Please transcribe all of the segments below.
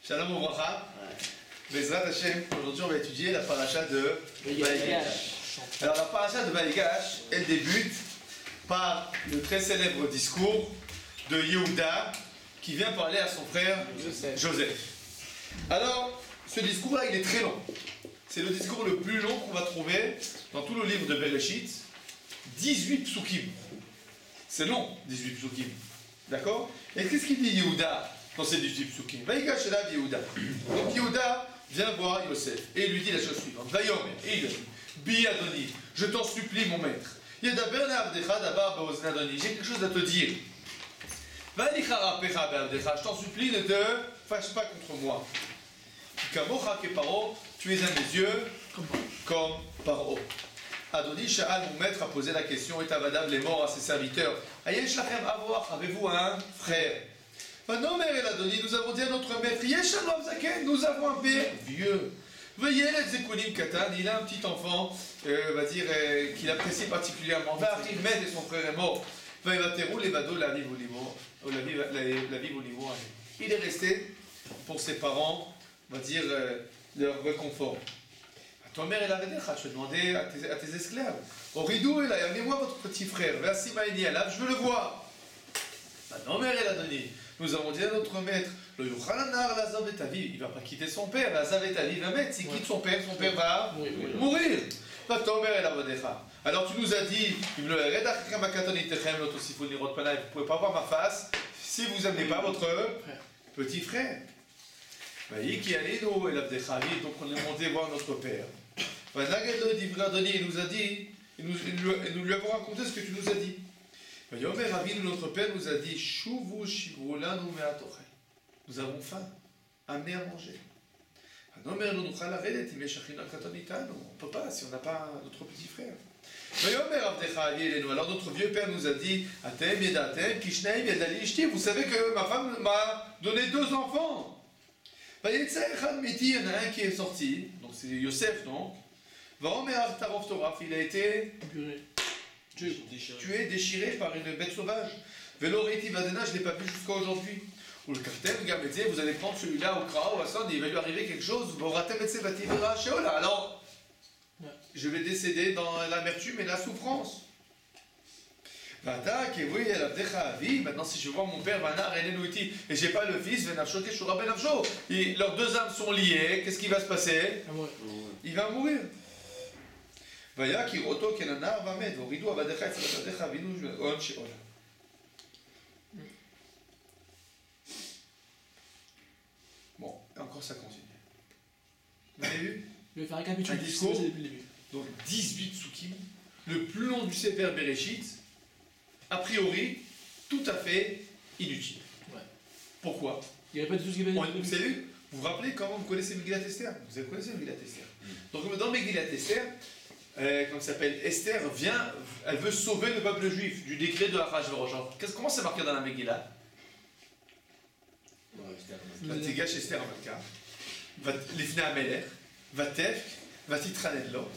Shalom Ouvracha. Bezrat Hashem, aujourd'hui on va étudier la paracha de Vaïgash. Alors la paracha de Vaïgash, elle débute par le très célèbre discours de Yehuda qui vient parler à son frère Joseph. Alors, ce discours-là, il est très long. C'est le discours le plus long qu'on va trouver dans tout le livre de Bereshit. 18 psukim. C'est long, 18 psukim. D'accord? Et qu'est-ce qu'il dit Yehuda dans ces 18 psukim? Vaïgash elav Yehuda. Donc Yehuda vient voir Yosef et il lui dit la chose suivante. Vayomer, et il lui dit, Bi Adoni, je t'en supplie mon maître. Yedaber ne'avdecha davar be'ozne Adoni. J'ai quelque chose à te dire. Valichara pecha be'avdecha. Je t'en supplie, ne te fâche pas contre moi. Kamocha ke Paro, tu es à mes yeux comme Paro. Adoni Sha'al, mon maître, a posé la question, et Avadav, les morts à ses serviteurs. Ayesh lachem avoir, avez-vous un frère? Vanomer el Adoni, nous avons dit à notre maître, Yesh alom zaken, nous avons un père vieux. Veuillez les Zekulim Katan, il a un petit enfant, va dire, qu'il apprécie particulièrement. Va arriver, et son frère est mort. Va evaterou levado la vive au niveau, la vive au niveau. Il est resté pour ses parents, on va dire, leur réconfort. Ton mère est la Vedecha, je vais demander à tes esclaves. Oridou est là, amenez-moi votre petit frère. Versi Maïni Alav, je veux le voir. Non, mère est la donnée. Nous avons dit à notre maître, le Yuchalanar, Lazav et Tavi, il ne va pas quitter son père. Lazav et Tavi va mettre. S'il quitte son père va mourir. Ton mère est la Vedecha. Alors tu nous as dit, vous ne pouvez pas voir ma face si vous n'amenez pas votre petit frère. Qui allait nous, donc on est monté voir notre père. Il nous a dit, et nous lui avons raconté ce que tu nous as dit. Notre père nous a dit, nous avons faim, amenez à manger. On ne peut pas si on n'a pas notre petit frère. Alors notre vieux père nous a dit, vous savez que ma femme m'a donné 2 enfants. Il y en a un qui est sorti, donc c'est Yosef, donc. Il a été tué, déchiré par une bête sauvage. Veloriti Vadena, je ne l'ai pas vu jusqu'à aujourd'hui. Ou le capitaine, vous allez prendre celui-là au Krao, à Sand, il va lui arriver quelque chose. Alors, je vais décéder dans l'amertume et la souffrance. Et oui, maintenant si je vois mon père et j'ai pas le fils, et leurs 2 âmes sont liées, qu'est-ce qui va se passer? Il va mourir. Bon, encore ça continue. Vous avez vu? Je vais faire récapituler un discours depuis le début. Donc 18 psukim, le plus long du Sefer Bereshit. A priori, tout à fait inutile. Ouais. Pourquoi? Il n'y avait pas de tout ce qui avait Vous savez, vous vous rappelez comment vous connaissez Megillat Esther? Vous connaissez Megillat Esther. Donc dans Megillat Esther, comme ça s'appelle, Esther elle veut sauver le peuple juif du décret de Achashverosh. Comment c'est marqué dans la Megillah? Vatigash Esther Amalka, Lifnei Amelech, Vatefk, Vatitranello.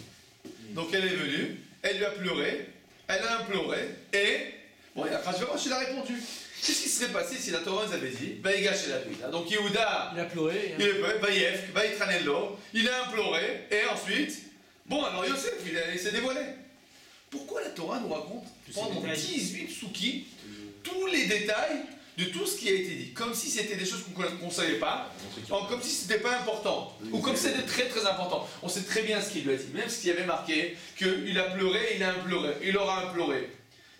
Donc elle est venue, elle lui a pleuré, elle a imploré, et bon, Achashverosh, il a répondu. Qu'est-ce qui serait passé si la Torah nous avait dit Vaïgash elav? Donc Yehuda, il a pleuré, Vaïefk, Vaïtranello, il a imploré, et ensuite, bon, alors Yosef, il s'est dévoilé. Pourquoi la Torah nous raconte pendant 18 psukim tous les détails de tout ce qui a été dit, comme si c'était des choses qu'on ne savait pas, comme si c'était pas important, ou comme si c'était très très important. On sait très bien ce qu'il lui a dit, même s'il y avait marqué qu'il a pleuré, il a imploré, il aura imploré.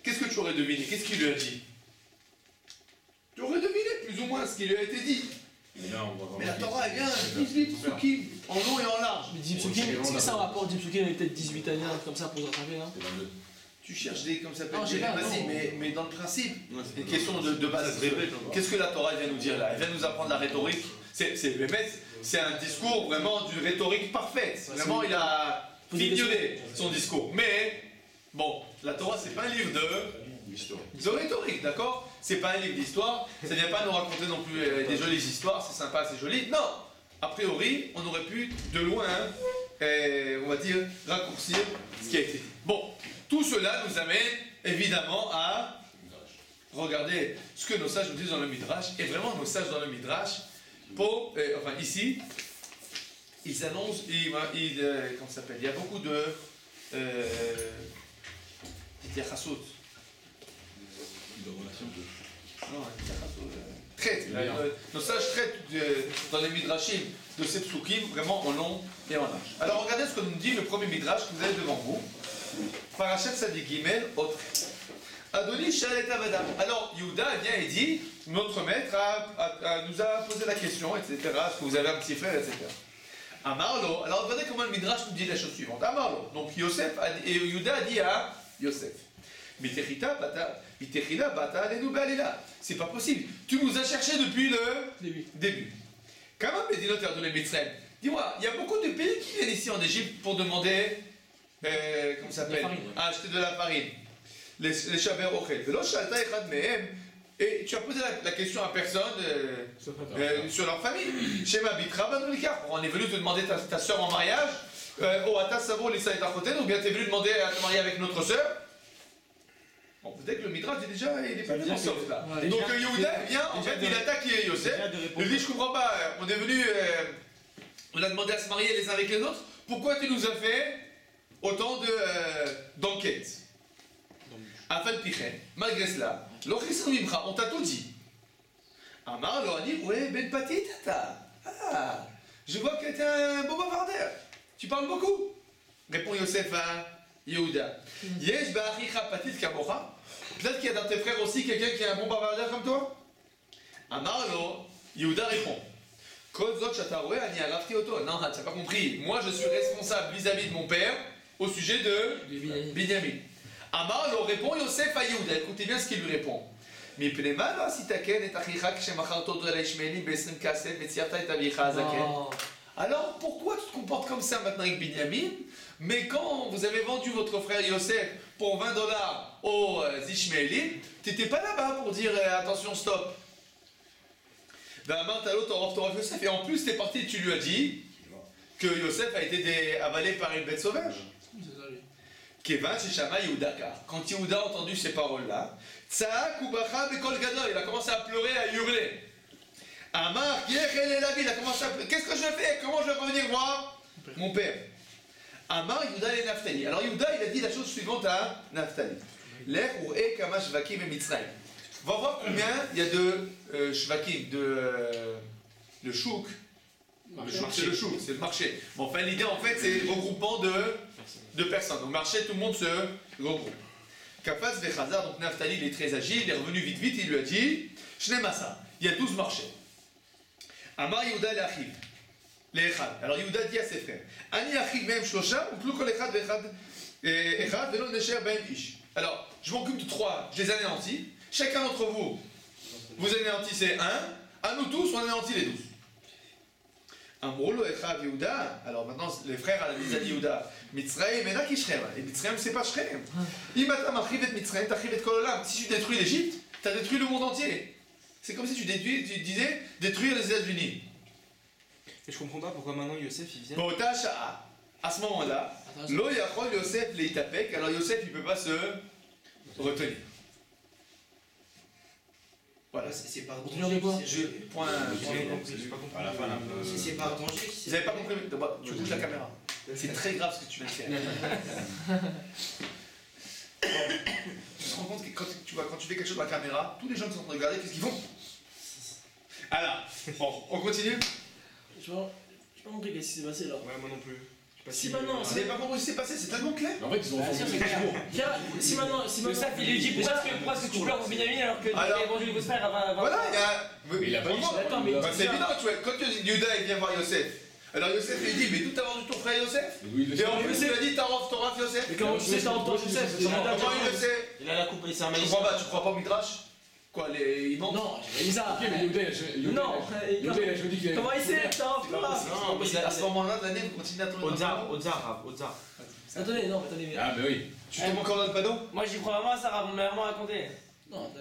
Qu'est-ce que tu aurais deviné? Qu'est-ce qu'il lui a dit? Tu aurais deviné plus ou moins ce qui lui a été dit. Mais la Torah, elle vient 18 psukim, en long et en large. Mais 10 psukim, est-ce que ça a un rapport 10 psukim avec peut-être 18 années, comme ça, pour se rattraper, non? Tu cherches des, comme ça s'appelle, mais dans le principe, c'est une question de base. Qu'est-ce que la Torah vient nous dire là? Elle vient nous apprendre la rhétorique. C'est un discours vraiment d'une rhétorique parfaite. Vraiment, il a fignolé son discours. Mais, bon, la Torah, c'est pas un livre de rhétorique, d'accord? C'est pas un livre d'histoire. Ça vient pas nous raconter non plus des jolies histoires, c'est sympa, c'est joli. Non! A priori, on aurait pu, de loin, on va dire, raccourcir ce qui a été dit. Bon. Tout cela nous amène évidemment à regarder ce que nos sages nous disent dans le Midrash. Et vraiment, nos sages dans le Midrash, enfin ici, il s'annonce, comment ça s'appelle? Il y a beaucoup de Tiachasot. Traite. Nos sages traitent dans les midrashim de ces psukim vraiment en long et en large. Alors regardez ce que nous dit le premier midrash que vous avez devant vous. Parashat Tzadik Gimel, autre. Adoni Shalet Avada. Alors Yehuda vient et dit, notre maître nous a posé la question, etc. Est-ce que vous avez un petit frère, etc. Amarlo. Alors regardez comment le midrash nous dit la chose suivante. Amarlo. Donc Yosef et Yehuda a dit à Yosef. C'est pas possible. Tu nous as cherché depuis le début. Comment Médinotaire de l'Émitzrem? Dis-moi, il y a beaucoup de pays qui viennent ici en Égypte pour demander, comment ça s'appelle, acheter de la farine. Les Shaver Ochel. Et tu as posé la question à personne sur leur famille. Shema Bitra Banolika. On est venu te demander ta soeur en mariage, ou Ata Savo Lisa et Tachoten, ou bien tu es venu demander à te marier avec notre soeur. Bon, peut-être que le Midrash est déjà, il est pas bien sauf là. Ouais, donc Yehuda vient, en fait, il attaque Yosef. Il dit, je comprends pas, on est venu, on a demandé à se marier les uns avec les autres. Pourquoi tu nous as fait autant d'enquêtes? Afal Pichen, malgré cela, on t'a tout dit. Amar leur a dit, ouais, Ben Pati Tata. Ah, je vois que t'es un beau bavardeur. Tu parles beaucoup. Répond Yosef à Yehuda. Yesh ba'achicha patit kamocha. Peut-être qu'il y a dans tes frères aussi quelqu'un qui est un bon bavardeur comme toi. Amar lo, Yehuda répond. Kol zot shataroe ani arafti oto. Non, tu n'as pas compris. Moi, je suis responsable vis-à-vis de mon père au sujet de Binyamin. Amar lo répond Yosef à Yehuda. Écoutez bien ce qu'il lui répond. Mi pnema lo asitaken et achicha kshemacharto to la ishmeeli be'esrim kasef ve'tziarta et avicha azaken. Alors, pourquoi tu te comportes comme ça maintenant avec Binyamin? Mais quand vous avez vendu votre frère Yosef pour $20 aux Ishmaélites, tu n'étais pas là-bas pour dire attention, stop. Et en plus, tu es parti et tu lui as dit que Yosef a été avalé par une bête sauvage. Quand Yehuda a entendu ces paroles-là, il a commencé à pleurer, à hurler. Amar, il a commencé à pleurer. Qu'est-ce que je fais? Comment je vais revenir voir mon père? Amar Yehuda et Naphtali. Alors Yehuda, il a dit la chose suivante à Naphtali. Lech ou e kama shvakim et Mitzrayim. On va voir combien il y a de shvakim, de chouk. C'est le chouk, c'est le marché. Bon, enfin, l'idée en fait, c'est le regroupement de personnes. Au marché, tout le monde se regroupe. Kafaz vechazar, donc Naphtali, il est très agile, il est revenu vite, il lui a dit Shnemasa, il y a 12 marchés. Amar Yehuda et Achiv. Alors Yehuda dit à ses frères, Ani achiv même shlosha, ou plus kol echad ve'echad ve'lo nesher ben ish. Alors, je m'occupe de 3, je les anéantis. Chacun d'entre vous, vous anéantissez un. À nous tous, on anéantit les 12. Amrolo echad Yehuda. Alors maintenant, les frères disent à Yehuda, Mitzrayim ena ki Shrem. Et Mitzrayim, c'est pas Shrem. Imatam achiv et Mitzrayim, t'achiv et kol olam. Si tu détruis l'Égypte, tu as détruit le monde entier. C'est comme si tu disais détruire les États-Unis. Et je comprends pas pourquoi maintenant Yosef il vient. Bon, à ce moment-là, lo yachol Yosef leitapek. Alors Yosef il peut pas se retenir. Voilà. C'est par danger. Point. À la fin, là. C'est par danger. Vous avez pas compris? Tu bouges la caméra. C'est très grave ce que tu viens de faire. Tu te rends compte que quand tu fais quelque chose dans la caméra, tous les gens qui sont en train de regarder, qu'est-ce qu'ils font? Alors, bon, on continue. Je n'ai pas compris qu'est-ce qui s'est passé là. Ouais, moi non plus. Si maintenant. Vous n'avez pas compris ce qui s'est passé, c'est tellement clair. En fait, ils ont Si maintenant. Le SAF il lui dit pourquoi est-ce que tu pleures pour Binyamin alors que tu avais vendu vos frères à 20 Voilà, il y a. Mais il a pas dit ça. Attends, mais. C'est évident, tu vois, quand Yehuda il vient voir Yosef, alors Yosef il dit, mais tout t'as vendu ton frère Yosef? Et en plus il a dit, t'as rendu Yosef. Mais comment tu sais que t'as entendu Yosef? Comment il le sait? Il a la coupe et c'est un Tu crois pas au Midrash? Quoi, ils mentent? Non, j'ai pas dit ça. Ok, mais Yehuda, il a joué dit qu'il avait. Comment il sait? Non, mais à ce moment-là de l'année, vous continuez à tourner. Ozar. Attendez, non, attendez. Ah, bah oui. Tu tombes encore dans le panneau? Moi j'y crois vraiment à Sarah, on m'a vraiment raconté. Non,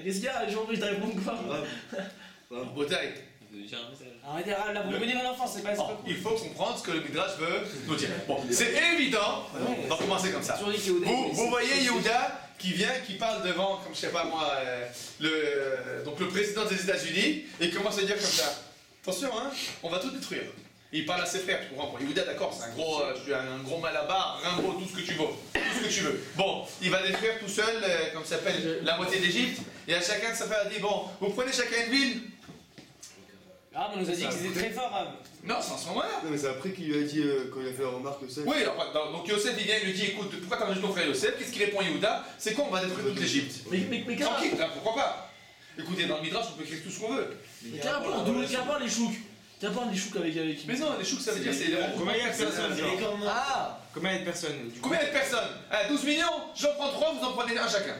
qu'est-ce qu'il y a? J'ai envie de répondre quoi? Bataille. Arrêtez, là vous ruinez mon enfance, c'est pas cool. Il faut comprendre ce que le Midrash veut nous dire. Bon, c'est évident. On va commencer comme ça. Vous voyez Yehuda qui vient, qui parle devant, comme je sais pas moi, donc le président des États-Unis, et commence à dire comme ça. Attention, hein, on va tout détruire. Et il parle à ses frères, tu comprends? Pour Yehuda, d'accord, c'est un gros malabar, Rimbaud, tout ce que tu veux. Tout ce que tu veux. Bon, il va détruire tout seul, comme ça s'appelle, la moitié d'Égypte. Et à chacun de sa frère, il dit, bon, vous prenez chacun une ville. Ah, on nous a dit qu'ils étaient très forts, Rav. Non, c'est en ce moment-là. Non, mais c'est après qu'il lui a dit, quand il a fait la remarque, Yosef. Oui, alors, donc Yosef, il vient, il lui dit, écoute, pourquoi t'as ton frère Yosef? Qu'est-ce qu'il répond Yehuda? C'est quoi, on va détruire toute l'Égypte. Mais Tranquille, là, pourquoi pas? Écoutez, dans le Midrash, on peut écrire tout ce qu'on veut. qu'importe les chouks. Qu'importe les chouks avec. Mais non, les choux, ça veut dire c'est les Combien il y a de personnes, genre Ah Combien il y a de personnes du coup Combien de personnes? 12 millions? J'en prends 3, vous en prenez un chacun.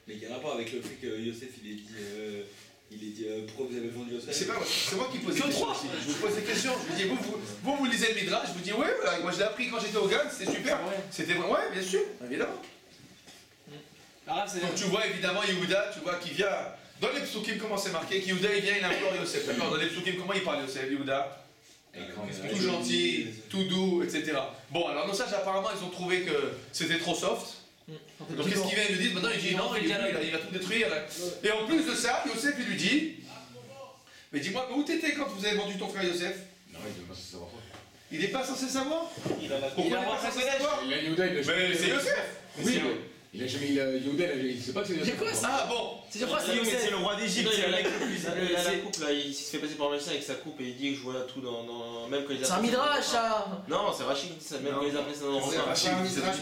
Mais il y a un rapport avec le fait que Yosef il est dit pourquoi vous avez vendu Yosef? C'est pas moi, c'est moi qui pose des questions aussi. Je vous pose des questions, je vous dis, vous lisez le Midrash, je vous dis, ouais, voilà, moi je l'ai appris quand j'étais au GAN, c'était super. C'était vrai, ouais, bien sûr, évidemment. Donc tu vois évidemment Yehuda, tu vois qui vient. Dans les psukim, comment c'est marqué? Yehuda il vient, il implore Yosef. D'accord? Dans les psukim, comment il parle Yosef, Yehuda? Tout gentil, tout doux, etc. Bon, alors nos sages apparemment ils ont trouvé que c'était trop soft. Donc qu'est-ce qu'il vient, ils lui disent, maintenant il dit non, il va tout détruire. Et en plus de ça, Yosef il lui dit, mais dis-moi, où t'étais quand vous avez vendu ton frère Yosef? Non, il ne pas se savoir. Il n'est pas censé savoir? Pourquoi il n'est pas censé savoir? Il a Yehuda, il a jamais. Mais c'est Yosef! Oui, il a jamais. Yehuda, il sait pas que c'est Yosef. quoi ça? Ah bon! C'est quoi ça? C'est le roi d'Égypte, c'est le mec le plus. Il a la coupe là, il se fait passer par un médecin avec sa coupe et il dit que je vois tout dans. Même quand il a. C'est un midrash ça. Non, c'est Rachid qui dit ça, même quand il a appelé ça dans C'est Rachid qui dit ça.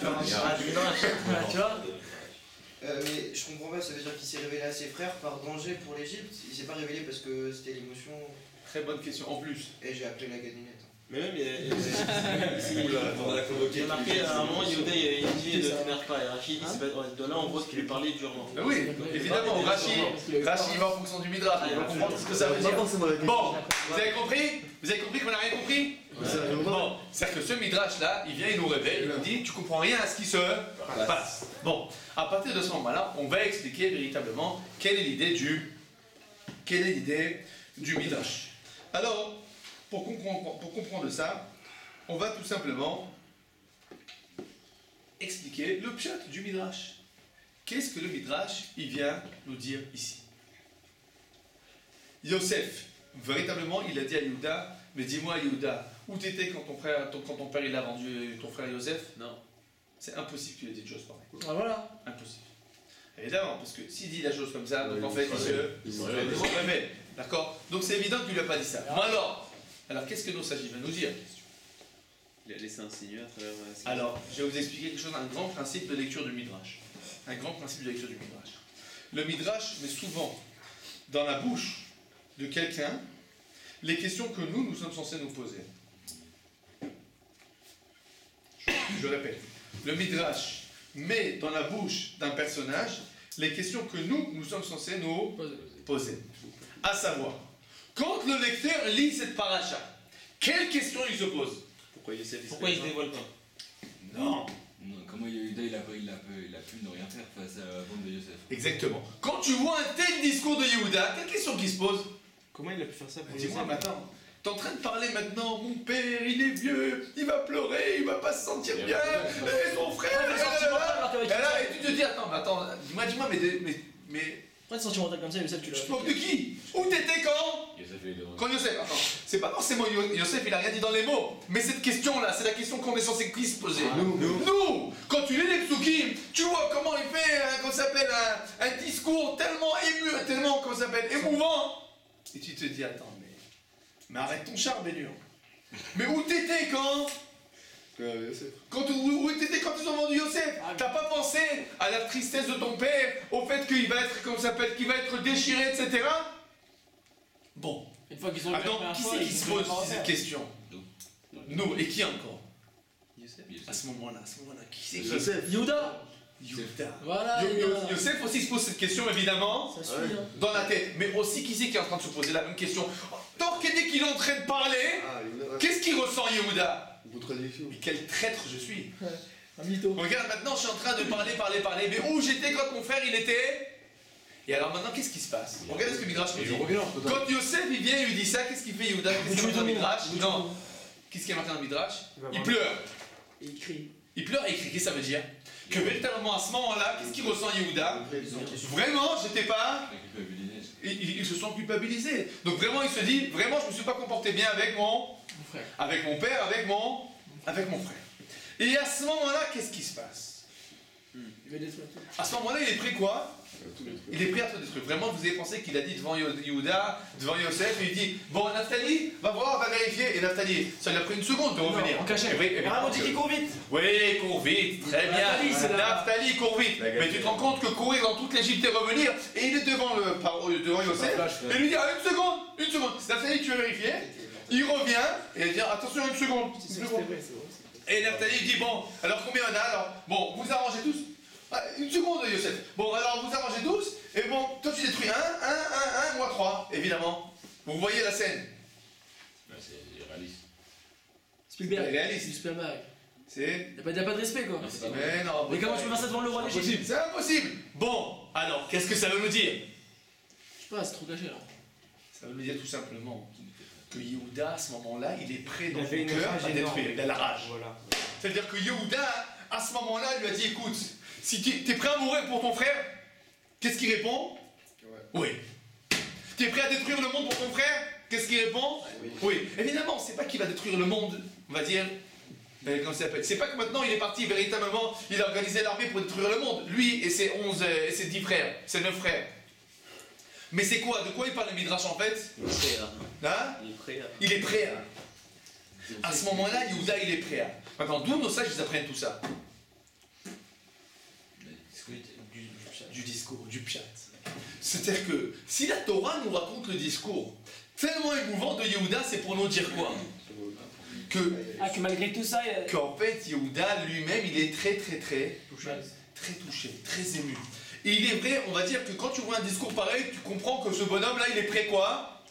Ah, du midrash. Tu vois? Mais je comprends pas, ça veut dire qu'il s'est révélé à ses frères par danger pour l'Égypte. Il s'est pas révélé parce que c'était l'émotion. Très bonne question, en plus. Et j'ai appelé la gadinette. Mais même, On a convoqué. il a marqué à un moment, Yehuda il dit ne t'énerve pas. Et Rachid dit, de là on voit qu'il lui parlait durement. Ben oui, évidemment, Rachid va en fonction du Midrash, il va comprendre ce que ça veut Pas dire. forcément la Bon, vous avez compris? Vous avez compris qu'on n'a rien compris? Bon, c'est-à-dire que ce Midrash là, il vient, il nous révèle, il nous dit, tu comprends rien à ce qui se passe. Bon, à partir de ce moment-là, on va expliquer véritablement quelle est l'idée du Midrash. Alors, pour comprendre ça, on va tout simplement expliquer le pshat du Midrash. Qu'est-ce que le Midrash il vient nous dire ici? Yosef, véritablement, il a dit à Yehuda, mais dis-moi Yehuda, où t'étais quand ton père il a vendu ton frère Yosef? Non, c'est impossible qu'il ait dit une chose pareille. Ah voilà. Impossible. Évidemment, parce que s'il dit la chose comme ça, donc en fait il se révèle. D'accord? Donc c'est évident qu'il ne lui a pas dit ça. Bon, alors qu'est-ce que nos sages vont nous dire? Il a laissé insinuer à travers. Alors, je vais vous expliquer quelque chose, un grand principe de lecture du Midrash. Un grand principe de lecture du Midrash. Le Midrash met souvent dans la bouche de quelqu'un les questions que nous sommes censés nous poser. Je répète. Le Midrash met dans la bouche d'un personnage les questions que nous sommes censés nous poser. À savoir, quand le lecteur lit cette paracha, quelle question il se pose? Pourquoi il se dévoile pas? Non. Non, comment Yehuda il a pu ne rien faire face à la bande de Yosef? Exactement. Quand tu vois un tel discours de Yehuda, quelle question qui se pose? Comment il a pu faire ça pour Dis-moi maintenant. T'es en train de parler maintenant, mon père, il est vieux, il va pleurer, il va pas se sentir bien, et son frère, et là, et tu te dis, attends, dis-moi, mais Pourquoi t'es sentimental comme ça, Yosef, tu tu te moques de qui? Où t'étais quand? Yosef il est devant. Quand Yosef, attends, c'est pas forcément Yosef, il a rien dit dans les mots, mais cette question-là, c'est la question qu'on est censé qui se poser. Nous, quand tu lis les psukim, tu vois comment il fait, un discours tellement ému, tellement, émouvant, et tu te dis, attends, mais arrête ton char, Bénur. Mais où t'étais quand? Yosef. Où t'étais quand ils ont vendu Yosef? T'as pas pensé à la tristesse de ton père, au fait qu'il va être, qu'il va être déchiré, etc. Bon. Une fois qu'ils ont Attends, qui c'est qui se pose cette question? Nous. Et qui encore? À ce moment-là, qui c'est qui? Yosef. Yehuda. Yehuda. Voilà. Yosef aussi se pose cette question, évidemment, Ça suit, hein. dans la tête. Mais aussi, qui c'est qui est en train de se poser la même question? Tant qu'il est en train de parler, qu'est-ce qu'il ressent, Yehuda? Mais quel traître je suis! Un mytho. Regarde, maintenant je suis en train de parler, mais où j'étais quand mon frère il était? Et alors maintenant, qu'est-ce qui se passe? Regardez ce que Midrash nous dit. Quand Yosef il vient et lui dit ça, qu'est-ce qu'il fait Yehuda? Qu'est-ce qu'il y a marqué dans le Midrash? Non. Qu'est-ce qu'il y a marqué dans le Midrash? Il pleure. Et il crie. Il pleure et il crie. Qu'est-ce que ça veut dire? Que véritablement à ce moment-là, qu'est-ce qu'il ressent Yehuda? Vraiment, j'étais pas. ils se sont culpabilisés. Donc vraiment, il se dit, vraiment, je ne me suis pas comporté bien avec mon frère. Avec mon père, avec mon frère. Et à ce moment-là, qu'est-ce qui se passe? Il va détruire tout. À ce moment-là, il est prêt quoi? Il est prêt à tout détruire. Vraiment, vous avez pensé qu'il a dit devant Yehuda, devant Yosef, il dit, bon, Naphtali, va voir, va vérifier. Et Naphtali, ça lui a pris une seconde de revenir. En cachette. Ah, on dit qu'il court vite. Oui, il court vite, très bien. Naphtali, il court vite. Mais tu te rends compte que courir dans toute l'Égypte et revenir, et il est devant Yosef, et lui dit, une seconde. Naphtali, tu veux vérifier? Il revient, et il dit, attention, une seconde. Et Naphtali dit, bon, alors combien on a alors? Bon, vous arrangez tous. Une seconde, Yosef. Bon, alors vous arrangez tous, et bon, toi tu détruis un, moi 3, évidemment. Vous voyez la scène? C'est réaliste. Spielberg. C'est réaliste. C'est Spielberg. C'est... Il n'y a pas de respect quoi. Mais non. Mais comment tu peux faire ça devant le roi d'Égypte? C'est impossible. Bon, alors, qu'est-ce que ça veut nous dire? Je sais pas, c'est trop caché là. Ça veut nous dire tout simplement que Yehuda, à ce moment-là, il est prêt dans Il avait son une cœur rage à énorme. détruire. Il a la rage. Voilà. C'est-à-dire que Yehuda, à ce moment-là, lui a dit, écoute, si tu es prêt à mourir pour ton frère, qu'est-ce qu'il répond? Oui. Tu es prêt à détruire le monde pour ton frère? Qu'est-ce qu'il répond? Oui. Évidemment, c'est pas qu'il va détruire le monde, on va dire. Comment ça s'appelle? C'est pas que maintenant il est parti véritablement, il a organisé l'armée pour détruire le monde. Lui et ses 11 et ses 10 frères, ses 9 frères. Mais c'est quoi? De quoi il parle le Midrash en fait? Il est prêt, Hein? Il est prêt. Il est prêt à. À ce moment-là, Yehuda il est prêt à. Maintenant, d'où nos sages ils apprennent tout ça? Du discours, du pshat. C'est-à-dire que si la Torah nous raconte le discours tellement émouvant de Yehuda, c'est pour nous dire quoi? Que malgré tout ça. Qu'en fait, Yehuda lui-même, il est très touché, très ému. Et il est vrai, on va dire que quand tu vois un discours pareil, tu comprends que ce bonhomme-là, il est prêt quoi?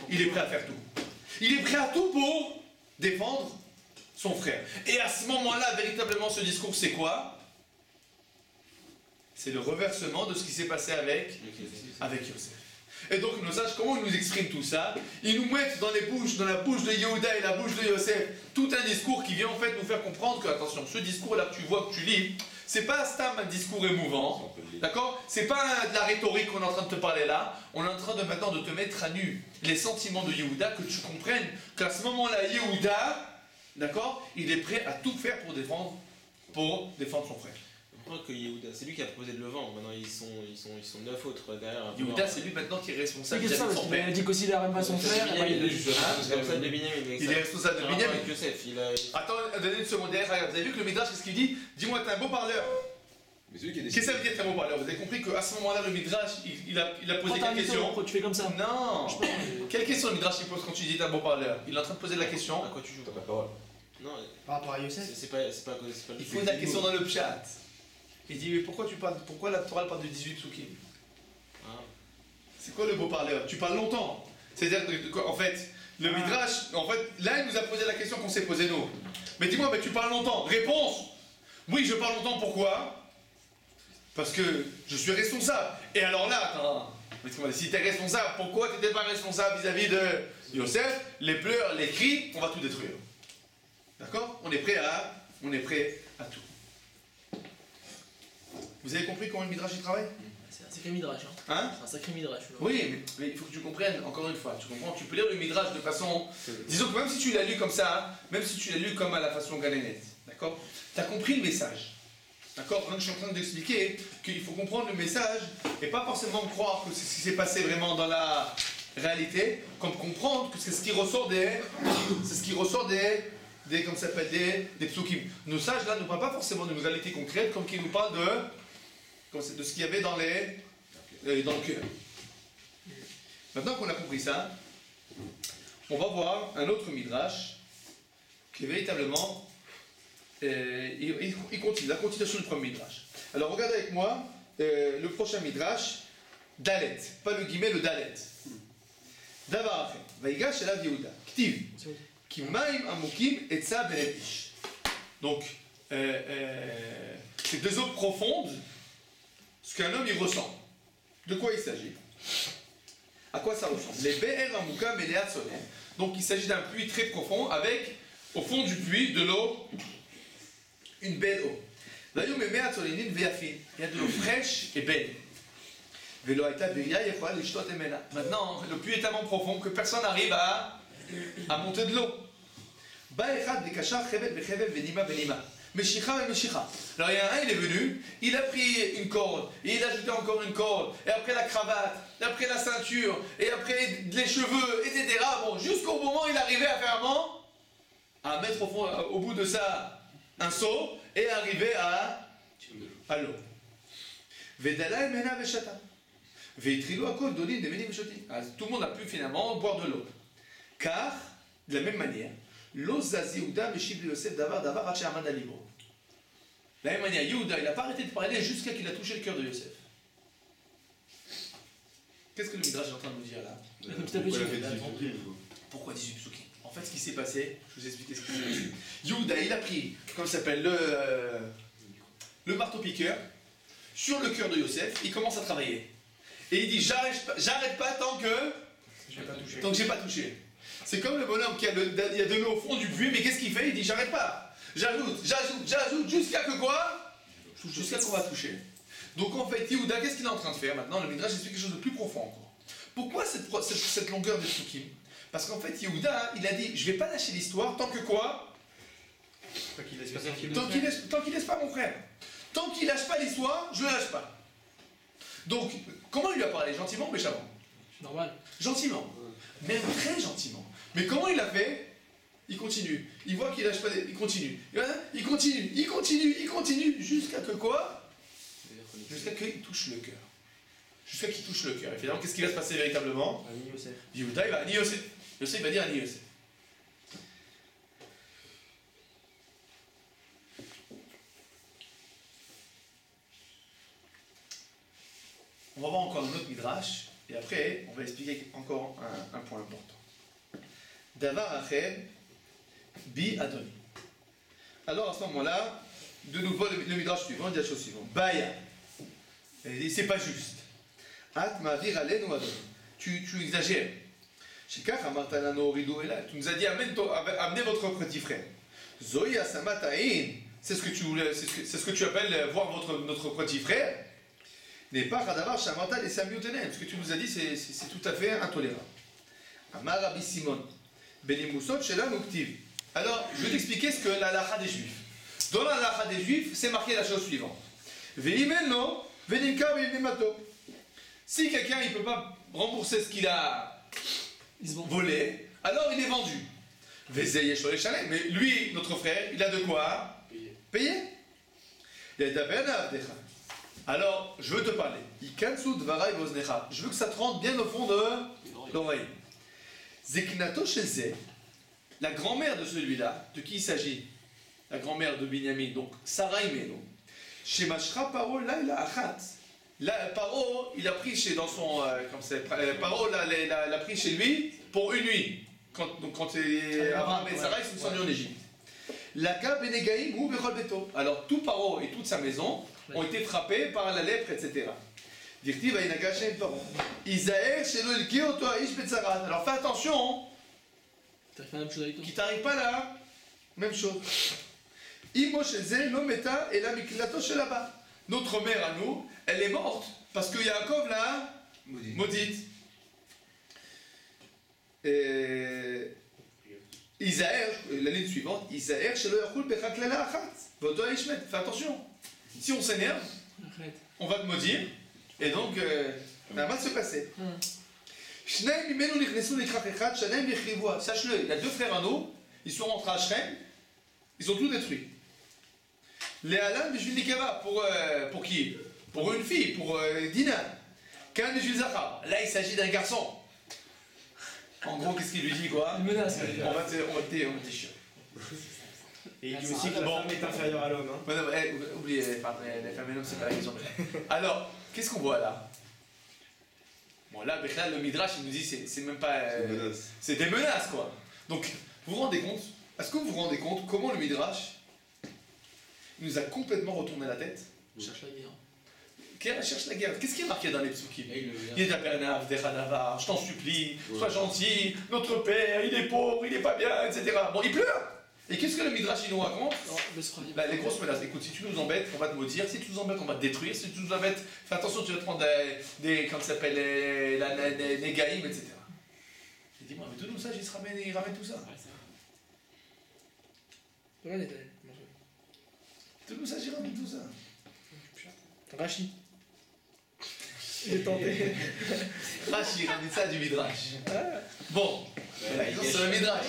Il est prêt à faire tout. Il est prêt à tout pour défendre son frère. Et à ce moment-là, véritablement, ce discours, c'est quoi? C'est le reversement de ce qui s'est passé avec Yosef. Et donc nos sages, comment ils nous expriment tout ça? Ils nous mettent dans la bouche de Yehuda et la bouche de Yosef tout un discours qui vient en fait nous faire comprendre que, attention, ce discours-là que tu vois, que tu lis, c'est pas un discours émouvant, d'accord? C'est pas de la rhétorique qu'on est en train de te parler là, on est en train de maintenant de te mettre à nu les sentiments de Yehuda, que tu comprennes qu'à ce moment-là, Yehuda, d'accord, il est prêt à tout faire pour défendre son frère. Je crois que Yehuda, c'est lui qui a proposé de le vendre. Maintenant, ils sont 9 autres derrière. Yehuda, c'est lui maintenant qui est responsable C'est ça, de parce son qu'il a père. dit qu'aussi il n'aime pas son frère. C'est comme ça de Binyamin. Il est responsable de Binyamin. Avec Yosef, Attends, donnez une seconde derrière. Regarde, vous avez vu que le Midrash, qu'est-ce qu'il dit? Dis-moi, t'es un beau parleur. Mais celui qui a Qu'est-ce que ça veut dire, t'es un beau parleur? Vous avez compris qu'à ce moment-là, le Midrash, il a posé quelle question? Pourquoi tu fais comme ça? Non. Quelle question le Midrash il pose quand tu dis t'es un beau parleur? Il est en train de poser la question. À quoi tu joues? T'as pas de parole. Non, Par rapport à Yosef. c'est pas Il pose la question dans le chat. Il dit, mais pourquoi la Torah parle de 18 psukim? C'est quoi le beau parleur? Tu parles longtemps. C'est-à-dire qu'en fait, le Midrash, en fait, là, il nous a posé la question qu'on s'est posée nous. Mais dis-moi, mais tu parles longtemps. Réponse: oui, je parle longtemps, pourquoi? Parce que je suis responsable. Et alors là, attends, si tu es responsable, pourquoi tu n'étais pas responsable vis-à-vis de Yosef? Les pleurs, les cris, on va tout détruire. D'accord? On est prêt à tout. Vous avez compris comment le Midrash il travaille? C'est un sacré Midrash. Hein? C'est un sacré Midrash. Oui, mais il faut que tu comprennes, encore une fois, tu comprends, tu peux lire le Midrash de façon... Disons que même si tu l'as lu comme ça, même si tu l'as lu comme à la façon Galenet, d'accord? Tu as compris le message. D'accord? Donc je suis en train d'expliquer qu'il faut comprendre le message et pas forcément croire que c'est ce qui s'est passé vraiment dans la réalité, comme comprendre que c'est ce qui ressort des comme ça s'appelle, des psukim. Nos sages là ne parlent pas forcément d'une réalité concrète, comme qu'ils nous parlent de ce qu'il y avait dans le cœur. Maintenant qu'on a compris ça, on va voir un autre midrash qui est véritablement il continue, la continuation du premier midrash. Alors regardez avec moi le prochain midrash, Dalet, pas le guillemet, le Dalet. Davar achem, Vayigash elav Yehuda, Ktiv. Kimaim amukim etza benetish. Donc, c'est deux eaux profondes, ce qu'un homme y ressent. De quoi il s'agit? À quoi ça ressemble? Les be'er amuka meleat soler. Donc, il s'agit d'un puits très profond avec, au fond du puits, de l'eau, une belle eau. D'ailleurs, meleat solenin ve'afin. Il y a de l'eau fraîche et belle. Maintenant, le puits est tellement profond que personne n'arrive à monter de l'eau. Meshicha et Meshicha. Alors il y en a un, il est venu, il a pris une corde, et il a ajouté encore une corde, et après la cravate, et après la ceinture, et après les cheveux, etc. Bon, jusqu'au moment où il arrivait à faire à mettre au bout de ça un seau, et arriver à l'eau. Vedala et Mena Veshata. Veitrilo à cause d'Odin de Menim Shoti. Tout le monde a pu finalement boire de l'eau. Car, de la même manière, l'eau Zazi Yehuda Meshib Yosef Davar Davar Haché Aman Alibro. De la même manière, Yehuda, il n'a pas arrêté de parler jusqu'à qu'il a touché le cœur de Yosef. Qu'est-ce que le Midrash est en train de nous dire là? Pourquoi 18 psukim? En fait, ce qui s'est passé, je vous explique ce qui s'est passé. Yehuda, il a pris, comme ça s'appelle, le marteau-piqueur sur le cœur de Yosef, il commence à travailler. Et il dit, j'arrête pas tant que j'ai pas touché. C'est comme le bonhomme il y a de l'eau au fond du puits, mais qu'est-ce qu'il fait? Il dit, j'arrête pas. J'ajoute, jusqu'à que quoi? Jusqu'à qu'on va toucher. Donc en fait, Yehuda, qu'est-ce qu'il est en train de faire maintenant? Le Midrash explique quelque chose de plus profond encore. Pourquoi cette longueur de psukim? Parce qu'en fait, Yehuda, il a dit, je vais pas lâcher l'histoire tant que quoi? Tant qu'il laisse pas mon frère. Tant qu'il lâche pas l'histoire, je ne lâche pas. Donc, comment il lui a parlé? Gentiment ou méchamment? Normal. Gentiment. Même très gentiment. Mais comment il a fait? Il continue. Il voit qu'il lâche pas. Il continue. Il continue. Jusqu'à que quoi? Jusqu'à qu'il touche le cœur. Jusqu'à qu'il touche le cœur. Et finalement, qu'est-ce qui va se passer véritablement? Ani Yosef. Yehuda, il va Ani Yosef. Yosef va dire Ani Yosef. On va voir encore un autre midrash, et après, on va expliquer encore un point important. Davar Acher, Bi Adoni. Alors à ce moment-là, de nouveau le midrash suivant, il dit la chose suivante. Baya. Et c'est pas juste. At Mavir Alen ou Adoni. Tu exagères. Shikach Amartanano Ridou Ela. Tu nous as dit amenez votre petit frère. Zoya Samataïn. C'est ce que tu appelles voir notre petit frère. N'est pas Radavar Shamata et Samiotenem. Ce que tu nous as dit, c'est tout à fait intolérable. Amar Rabbi Simon. Benimusot Shela Muktiv. Alors, je vais t'expliquer ce que la halakha des Juifs. Dans la halakha des Juifs, c'est marqué la chose suivante. Veimeno, Venimka, Veinimato. Si quelqu'un ne peut pas rembourser ce qu'il a volé, alors il est vendu. Vezeye Shole Shalem. Mais lui, notre frère, il a de quoi payer. Il a d'Aben Avdecha. Alors, je veux te parler. Je veux que ça te rentre bien au fond de l'oreille. Zeknato Sheze, la grand-mère de celui-là, de qui il s'agit? La grand-mère de Binyamin, donc Sarah Imeno. Shemashra Paro Laila Achat. Là, Paro, il a pris Paro l'a pris chez lui pour une nuit. Quand Abraham et Sarah sont descendus en Égypte. Laka Benegaim ou Bechol Beto. Alors, tout Paro et toute sa maison ont été frappés par la lèpre, etc. Alors fais attention, qu'il t'arrive pas là, même chose. Notre mère à nous, elle est morte parce que Yaakov l'a maudite. Isaër, la ligne suivante, Isaër, fais attention. Si on s'énerve, on va te maudire, et donc ça va se passer. Sache-le, il y a deux frères à nous, ils sont rentrés à Shrem, ils ont tout détruit. Les Alam Bishvil Nikava, pour qui? Pour une fille, pour Dina. Kan Bishvil Zachar. Là, il s'agit d'un garçon. En gros, qu'est-ce qu'il lui dit, quoi? Une menace. On va te déchirer. Et il dit aussi que la femme est inférieure à l'homme. Hein. Oubliez, les femmes et l'homme, c'est pas la question. Alors, qu'est-ce qu'on voit là? Bon, là, le Midrash, il nous dit c'est même pas. C'est des menaces, quoi. Donc, vous vous rendez compte? Est-ce que vous vous rendez compte comment le Midrash il nous a complètement retourné la tête? On cherche la guerre. Cherche la guerre. Qu'est-ce qui est marqué dans les psukim? Il est d'Abernav, d'Echanavar, je t'en supplie, sois gentil, notre père, il est pauvre, il est pas bien, etc. Bon, il pleure. Et qu'est-ce que le Midrash il nous raconte? Bah, les grosses menaces. Écoute, si tu nous embêtes, on va te maudire. Si tu nous embêtes, on va te détruire. Si tu nous embêtes, fais attention, tu vas te prendre comment ça s'appelle, les Négaïm, etc. Et dis-moi, mais tout nous ça, il ramène tout ça. Tout nous ça, il ramène tout ça. Rachid. J'ai tenté. Rachid, ramène ça du Midrash. Bon, c'est le Midrash.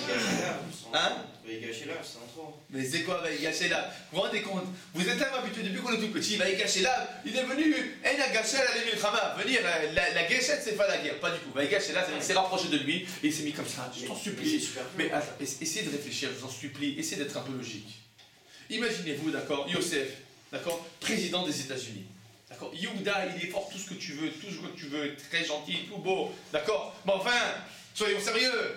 Hein? Vaïgash là, c'est un trop. Mais c'est quoi Vaïgash là? Vous vous rendez compte? Vous êtes tellement habitués depuis qu'on est tout petit. Vaïgash là, il est venu. En Agashel à l'Emilchama. Venir, la gâchette, c'est pas la guerre. Pas du tout. Vaïgash là, il s'est rapproché de lui et il s'est mis comme ça. Je t'en supplie. Mais attends, essayez de réfléchir, je vous en supplie. Essayez d'être un peu logique. Imaginez-vous, d'accord, Yosef, d'accord, président des États-Unis. D'accord, Yehuda, il est fort, tout ce que tu veux, très gentil, tout beau. D'accord, mais enfin, soyons sérieux.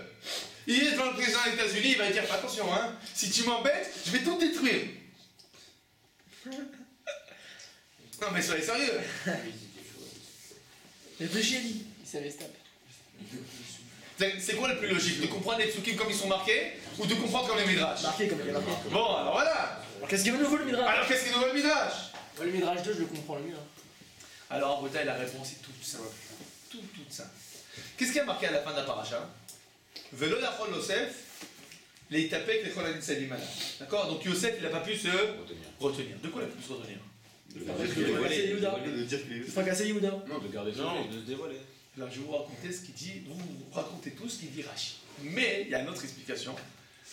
Il est devant le président des États-Unis, il va dire attention, hein, si tu m'embêtes, je vais tout détruire. Non mais soyez sérieux. Réfléchis, Ali. Il savait stable. C'est quoi le plus logique? De comprendre les psukim comme ils sont marqués ou de comprendre comme les midrash? Marqué comme il est marqué. Bon, alors voilà. Alors qu'est-ce qu'il veut nouveau le Midrash? Alors qu'est-ce qu'il nous veut le midrash? Le Midrash 2, je le comprends le mieux. Alors en Bretagne, la réponse est toute simple. Toute simple. Qu'est-ce qu'il y a marqué à la fin de la paracha? Velo yachol Yosef, les tapek les chol salimana. D'accord? Donc Yosef, il n'a pas pu se retenir. De quoi il a pu se retenir? De dire qu'il est. Fracasser Yehuda. Non, de garder Non, son de se dévoiler. Alors je vais vous raconter ce qu'il dit, vous racontez tout ce qu'il dit Rachid. Mais il y a une autre explication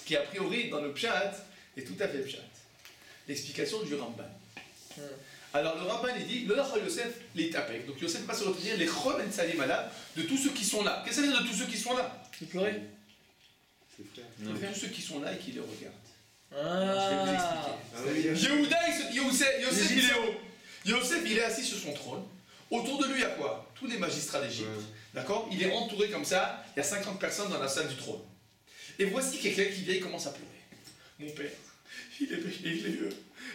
qui a priori dans le Pshat est tout à fait Pshat. L'explication du Ramban. Alors le Ramban il dit, le Lachol Yosef les tapek. Donc Yosef va se retenir les chol en salimana de tous ceux qui sont là. Qu'est-ce que ça veut dire de tous ceux qui sont là? Il pleurait. C'est frère. De tous ceux qui sont là et qui les regardent. Ah. Je vais vous expliquer. Yehuda, Yosef il est haut. Yosef il est assis sur son trône. Autour de lui, il y a quoi? Tous les magistrats d'Égypte. D'accord? Il est entouré comme ça. Il y a 50 personnes dans la salle du trône. Et voici quelqu'un qui vient et commence à pleurer. Mon père, il est vieux.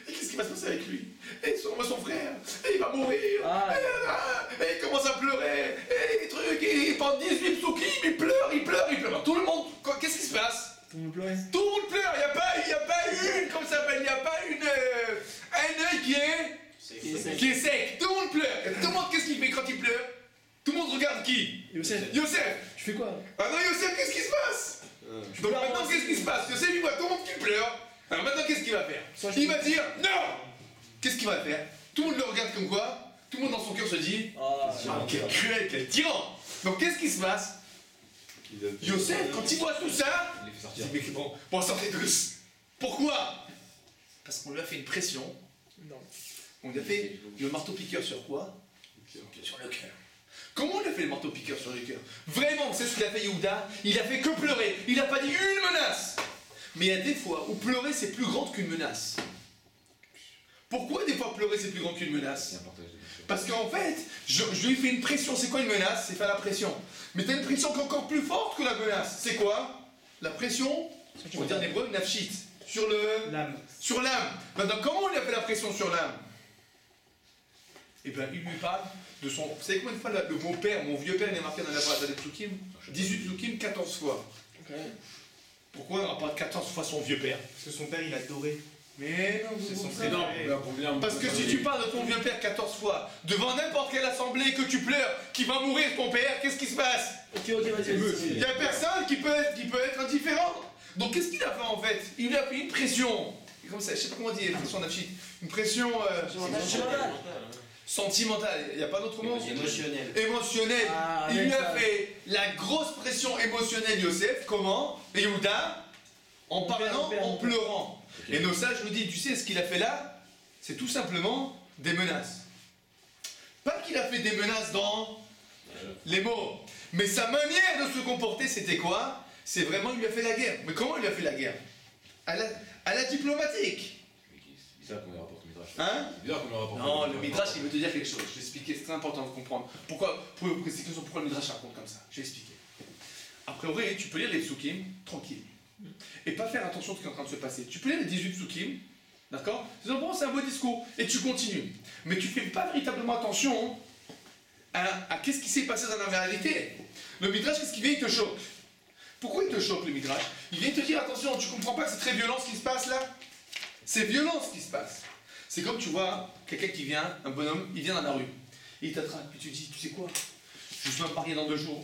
Et qu'est-ce qui va se passer avec lui? Et son frère, et il va mourir. Et il commence à pleurer. Et les trucs, et pendant 18 psukim, il pleure. Alors, tout le monde, qu'est-ce qui se passe? Tout le monde pleurait. Tout le monde pleure. Il n'y a pas une, comme ça s'appelle, il n'y a pas un œil qui est sec. Tout le monde pleure. Et tout le monde, qu'est-ce qu'il fait quand il pleure? Tout le monde regarde qui? Yosef. Tu fais quoi? Ah non, Yosef, qu'est-ce qui se passe? Donc maintenant, qu'est-ce qui se passe? Yosef, il voit tout le monde qui pleure. Alors maintenant, qu'est-ce qu'il va faire? Il va dire non. Qu'est-ce qu'il va faire? Tout le monde le regarde comme quoi? Tout le monde dans son cœur se dit quel cruel, quel tyran. Donc qu'est-ce qui se passe? Yosef, quand il voit tout ça, Il les fait il sortir. dit mais bon, sortez tous. Pourquoi? Parce qu'on lui a fait une pression. Non. On lui a fait le marteau-piqueur sur quoi? Sur le cœur. Comment on lui a fait le marteau-piqueur sur le cœur? Vraiment, c'est ce qu'il a fait Yehuda. Il a fait que pleurer. Il n'a pas dit une menace. Mais il y a des fois où pleurer c'est plus grand qu'une menace. Pourquoi des fois pleurer c'est plus grand qu'une menace? Parce qu'en fait, je lui fais une pression. C'est quoi une menace? C'est faire la pression. Mais tu as une pression qui est encore plus forte que la menace. C'est quoi? La pression, on va dire en hébreu, nafshit. Sur L'âme. Sur l'âme. Maintenant, comment on lui a fait la pression sur l'âme? Eh bien, il lui parle de son... Vous savez combien de fois le mot père, mon vieux père, il est marqué dans la parole des psukim? 18 psukim, 14 fois. Okay. Pourquoi on parle 14 fois son vieux père? Parce que son père, il a doré. Mais non, C'est son prénom. prénom. Parce que si tu parles de ton vieux père 14 fois, devant n'importe quelle assemblée que tu pleures, qui va mourir ton père, qu'est-ce qui se passe? Ok, vas-y. Il n'y a personne qui peut être indifférent. Donc qu'est-ce qu'il a fait en fait? Il lui a fait une pression. Comme ça, je sais pas comment on dit, une pression d'affiche. Une pression sentimentale. Il n'y a pas d'autre mot? Émotionnelle. Il lui a fait la grosse pression émotionnelle Yosef. Comment? Yehuda, en parlant, en pleurant. Et nos sages nous disent, tu sais ce qu'il a fait là? C'est tout simplement des menaces. Pas qu'il a fait des menaces dans les mots, mais sa manière de se comporter, c'était quoi? C'est vraiment, il lui a fait la guerre. Mais comment il lui a fait la guerre? À la diplomatique. C'est bizarre qu'on le rapporte au Midrash. Hein? C'est bizarre qu'on le rapporte. Non, le Midrash, il veut te dire quelque chose. Je vais expliquer, c'est très important de comprendre. Pourquoi le Midrash raconte comme ça? Je vais expliquer. A priori, tu peux lire les psukim tranquille. Et pas faire attention à ce qui est en train de se passer. Tu peux lire les 18 psukim, d'accord? Tu dis, bon, c'est un beau discours, et tu continues. Mais tu fais pas véritablement attention à qu'est-ce qui s'est passé dans la réalité. Le Midrash, qu'est-ce qui vient? Il te choque. Pourquoi il te choque le Midrash? Il vient te dire, attention, tu comprends pas que c'est très violent ce qui se passe là? C'est violent ce qui se passe. C'est comme tu vois quelqu'un qui vient, un bonhomme, il vient dans la rue. Et il t'attrape, puis tu dis, tu sais quoi? Je dois me marier dans 2 jours.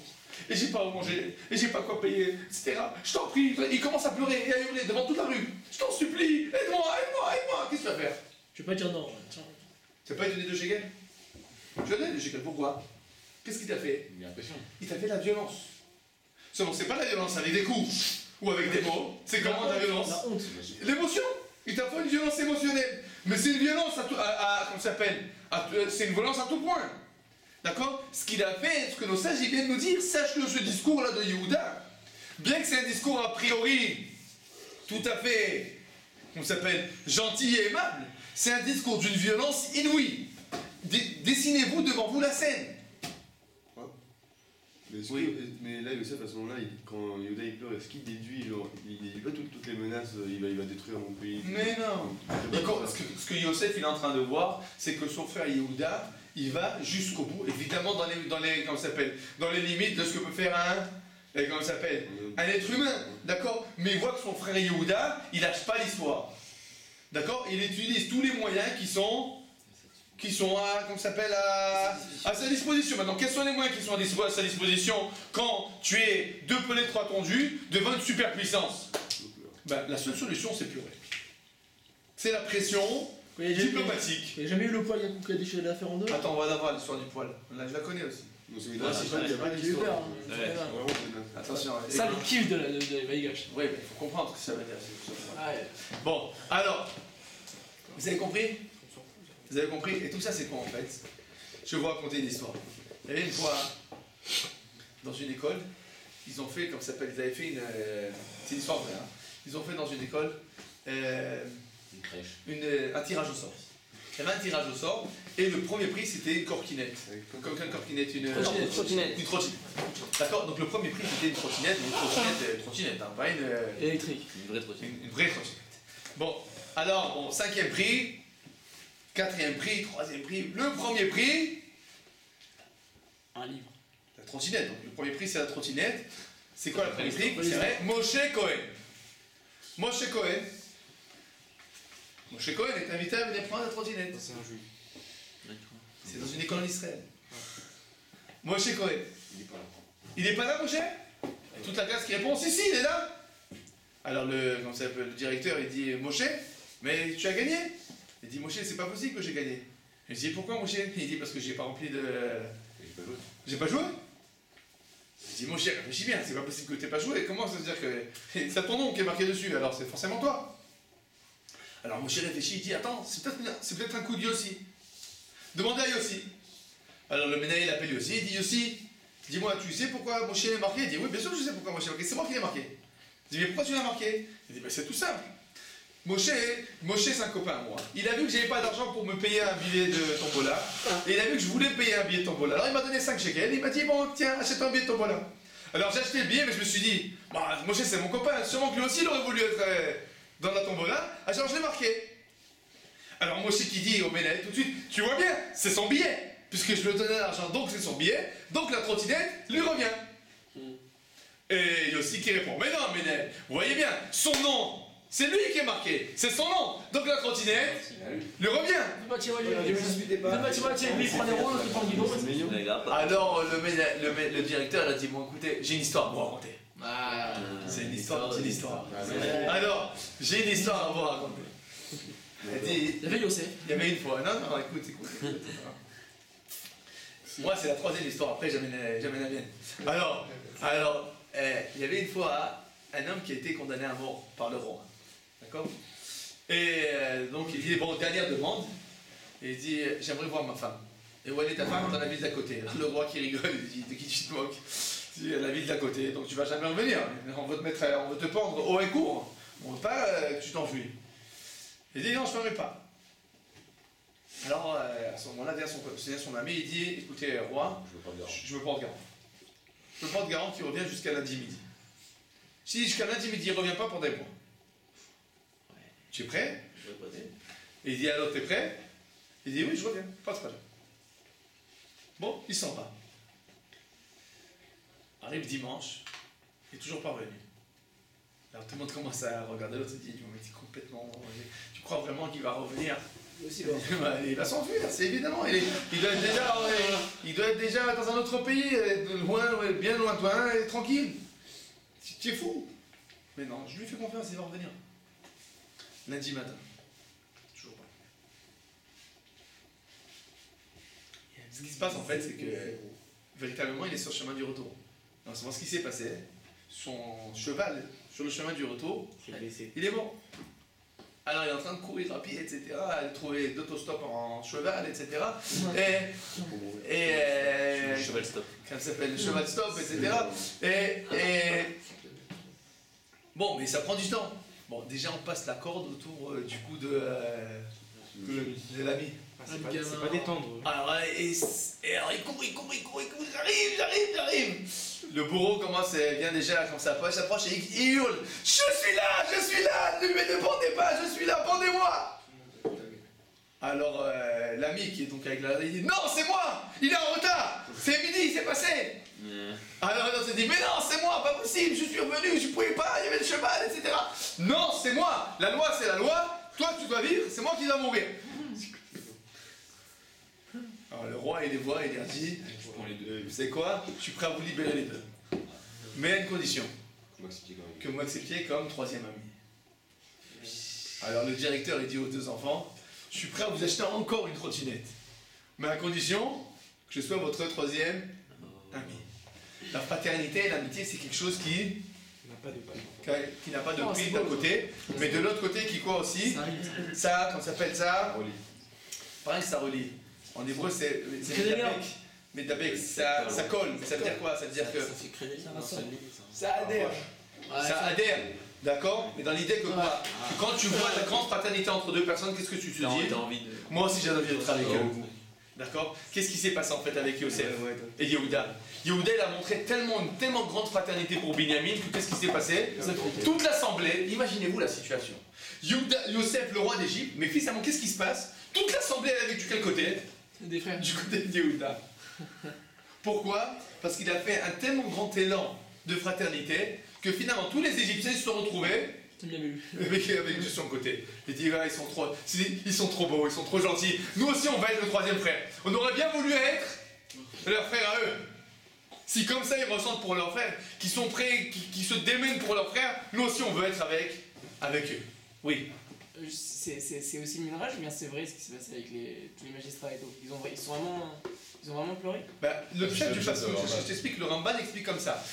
Et j'ai pas à manger, et j'ai pas quoi payer, etc. Je t'en prie, il commence à pleurer et à hurler devant toute la rue. Je t'en supplie, aide-moi, aide-moi, aide-moi. Qu'est-ce que tu vas faire? Je vais pas dire non. Tu vas pas lui donner 2 shekels? Tu vas donner 2 shekels, pourquoi? Qu'est-ce qu'il t'a fait? Il a l'impression. Il t'a fait de la violence. Seulement, c'est pas de la violence avec des coups ou avec des mots. C'est comment de la violence? La honte. L'émotion. Il t'a fait une violence émotionnelle. Mais c'est une violence comment ça s'appelle? C'est une violence à tout point. D'accord? Ce qu'il a fait, ce que nos sages viennent nous dire, sache que ce discours-là de Yehuda, bien que c'est un discours a priori tout à fait, comment ça s'appelle, gentil et aimable, c'est un discours d'une violence inouïe. Dessinez-vous devant vous la scène. Mais là, Youssef, à ce moment-là, quand Yehuda il pleure, est-ce qu'il déduit, genre, il déduit pas toutes les menaces, il va détruire mon pays? Mais non. Ce que Yosef il est en train de voir, c'est que son frère Yehuda, il va jusqu'au bout, évidemment dans les comment ça s'appelle, dans les limites de ce que peut faire comment ça s'appelle, un être humain, d'accord? Mais il voit que son frère Yehuda, il lâche pas l'histoire, d'accord? Il utilise tous les moyens qui sont à, comment ça s'appelle, à sa disposition. Maintenant, quels sont les moyens qui sont à sa disposition quand tu es 2 pelés 3 tondus devant une superpuissance? Ben, la seule solution, c'est pleurer. C'est la pression diplomatique. Il n'y a jamais eu le poil qui a déchiré l'affaire en 2? Attends, on va d'abord l'histoire du poil. Là, je la connais aussi. Non, c'est Ouais, si, il y a pas J'ai eu peur. d'histoire. Attention. Ça, le kiff de Vaïgash. Oui, mais il faut comprendre ce que ça veut dire. Ouais. Bon, alors, vous avez compris? Vous avez compris? Et tout ça, c'est quoi en fait? Je vais vous raconter une histoire. Il y avait une fois, dans une école, ils ont fait, comme ça s'appelle, ils avaient fait c'est une histoire vraie, hein. Ils ont fait dans une école Une crèche. un tirage au sort. Il y avait un tirage au sort, et le premier prix c'était une corkinette. Comme une corkinette, une trottinette. Une trottinette. D'accord? Donc le premier prix c'était une trottinette, hein, pas une. Électrique. Une vraie trottinette. Une vraie trottinette. Bon, alors, bon, 5e prix, 4e prix, 3e prix. Le premier prix, Un livre. la trottinette. Donc le premier prix c'est la trottinette. C'est quoi le premier prix? Oui, C'est vrai, Moshe Cohen. Moshe Cohen. Moshe Cohen est invité à venir prendre la trottinette. C'est un juif. C'est dans une école en Israël. Moshe Cohen. Il est pas là. Il n'est pas là, Moshe? Et toute la classe qui répond, si, il est là. Alors le directeur, il dit, Moshe, mais tu as gagné? Il dit, Moshe, c'est pas possible que j'ai gagné. Je dis, pourquoi, Moshe? Il dit, parce que j'ai pas rempli de... J'ai pas joué? Je dis, Moshe, réfléchis bien, c'est pas possible que tu n'aies pas joué. Comment ça veut dire que... C'est ton nom qui est marqué dessus, alors c'est forcément toi. Alors Moshe réfléchit, il dit, attends, c'est peut-être un coup de Yossi. Demandez à Yossi. Alors le Menaï appelle Yossi, il dit, Yossi, dis-moi, tu sais pourquoi Moshe est marqué? Il dit, oui, bien sûr que je sais pourquoi Moshe est marqué, c'est moi qui l'ai marqué. Il dit, mais pourquoi tu l'as marqué? Il dit, ben, c'est tout simple. Moshe, c'est un copain à moi. Il a vu que j'avais pas d'argent pour me payer un billet de tombola. Et il a vu que je voulais payer un billet de tombola. Alors il m'a donné 5 shekels. Il m'a dit, bon, tiens, achète-toi un billet de tombola. Alors j'ai acheté le billet, mais je me suis dit, bah, Moshe, c'est mon copain. Sûrement que lui aussi, il aurait voulu être dans la tombola. Alors je l'ai marqué. Alors Moshe qui dit au Ménel tout de suite, tu vois bien, c'est son billet. Puisque je lui ai donné l'argent, donc c'est son billet. Donc la trottinette lui revient. Et Yossi qui répond, mais non, Ménel, vous voyez bien, son nom. C'est lui qui est marqué, c'est son nom. Donc la trottinette lui revient. Alors le directeur a dit, bon écoutez, j'ai une histoire à vous raconter. Ah, c'est une histoire, c'est une histoire. Alors, j'ai une histoire à vous raconter. Il y avait Yosef. Il y avait une fois, non, écoute. Moi c'est la 3e histoire, après j'amène la mienne. Alors, il y avait une fois un homme qui a été condamné à mort par le roi. D'accord? Et donc il dit, bon, dernière demande. Et il dit, j'aimerais voir ma femme. Et où elle est ta femme? Dans la ville d'à côté. Le roi qui rigole, il dit, de qui tu te moques? Il dit, la ville d'à côté, donc tu vas jamais revenir. On veut te pendre haut et court. On veut pas que tu t'enfuis. Il dit, non, je ne ferai pas. Alors à ce moment-là, vient son ami, il dit, écoutez, roi, je veux pas de garant. Je veux pas de garant qui revient jusqu'à lundi midi. Si jusqu'à lundi midi, il ne revient pas pendant des mois. Tu es prêt? Et il dit, alors t'es prêt? Il dit, oui, je reviens, pas de problème. Bon, il s'en va. Arrive dimanche, Il est toujours pas revenu. Alors tout le monde commence à regarder l'autre et dit mais t'es complètement. Tu crois vraiment qu'il va revenir? Il va s'enfuir, c'est évidemment. Il doit être déjà dans un autre pays, loin, bien lointain, et tranquille. Tu es fou. Mais non, je lui fais confiance, il va revenir. Lundi matin. Toujours pas. Ce qui se passe en fait, c'est que véritablement il est sur le chemin du retour. Donc c'est ce qui s'est passé. Son cheval sur le chemin du retour, il est mort. Alors il est en train de courir rapide, etc. Il trouver d'autostop en cheval, etc. Et cheval stop. Quand ça s'appelle le cheval stop, etc. Bon, mais ça prend du temps. Bon, déjà on passe la corde autour du cou de l'ami. C'est pas détendre. Alors, alors il court, j'arrive. Le bourreau vient déjà, quand ça s'approche et il hurle. Je suis là, ne pendez pas, je suis là, pendez-moi. Alors l'ami qui est donc avec la il dit non, c'est moi, il est en retard, c'est midi, c'est passé. Alors l'autre se dit mais non, c'est moi, pas possible, je suis revenu, je pouvais pas, il y avait le cheval, etc. Non, c'est moi, la loi c'est la loi, toi tu dois vivre, c'est moi qui dois mourir. Alors le roi il les voit, il leur dit vous savez quoi, je suis prêt à vous libérer les deux. Mais à une condition, que vous m'acceptiez comme troisième ami. Alors le directeur il dit aux deux enfants, je suis prêt à vous acheter encore une trottinette. Mais à condition que je sois votre troisième ami. La fraternité et l'amitié c'est quelque chose qui n'a pas de prix d'un côté, mais de l'autre côté qui quoi aussi, ça, comment ça s'appelle ça? Pareil ça relie. En hébreu c'est mais d'abord ça colle, ça veut dire quoi? Ça veut dire que ça adhère. Ça adhère, d'accord? Mais dans l'idée que quoi? Que quand tu vois la grande fraternité entre deux personnes, qu'est-ce que tu te dis? Moi aussi j'ai envie d'être avec eux. D'accord? Qu'est-ce qui s'est passé en fait avec Yosef et Yehuda? Yehuda il a montré une tellement grande fraternité pour Binyamin que qu'est-ce qui s'est passé? Toute l'assemblée, imaginez-vous la situation. Yosef le roi d'Égypte, mais fils à mon, qu'est-ce qui se passe? Toute l'assemblée elle est avec du quel côté? Des frères. Du côté de Yehuda. Pourquoi? Parce qu'il a fait un tellement grand élan de fraternité que finalement tous les Égyptiens se sont retrouvés avec de son côté. Il dit ah, ils sont trop beaux, ils sont trop gentils. Nous aussi on va être le troisième frère. On aurait bien voulu être leur frère à eux. Si comme ça ils ressentent pour leurs frères, qui sont prêts, qui se démènent pour leurs frères, nous aussi on veut être avec eux. Oui. C'est aussi le Midrash, mais c'est vrai ce qui s'est passé avec tous les magistrats et tout. Ils ont vraiment pleuré. Bah, le chef du passage, je t'explique, le Ramban explique comme ça.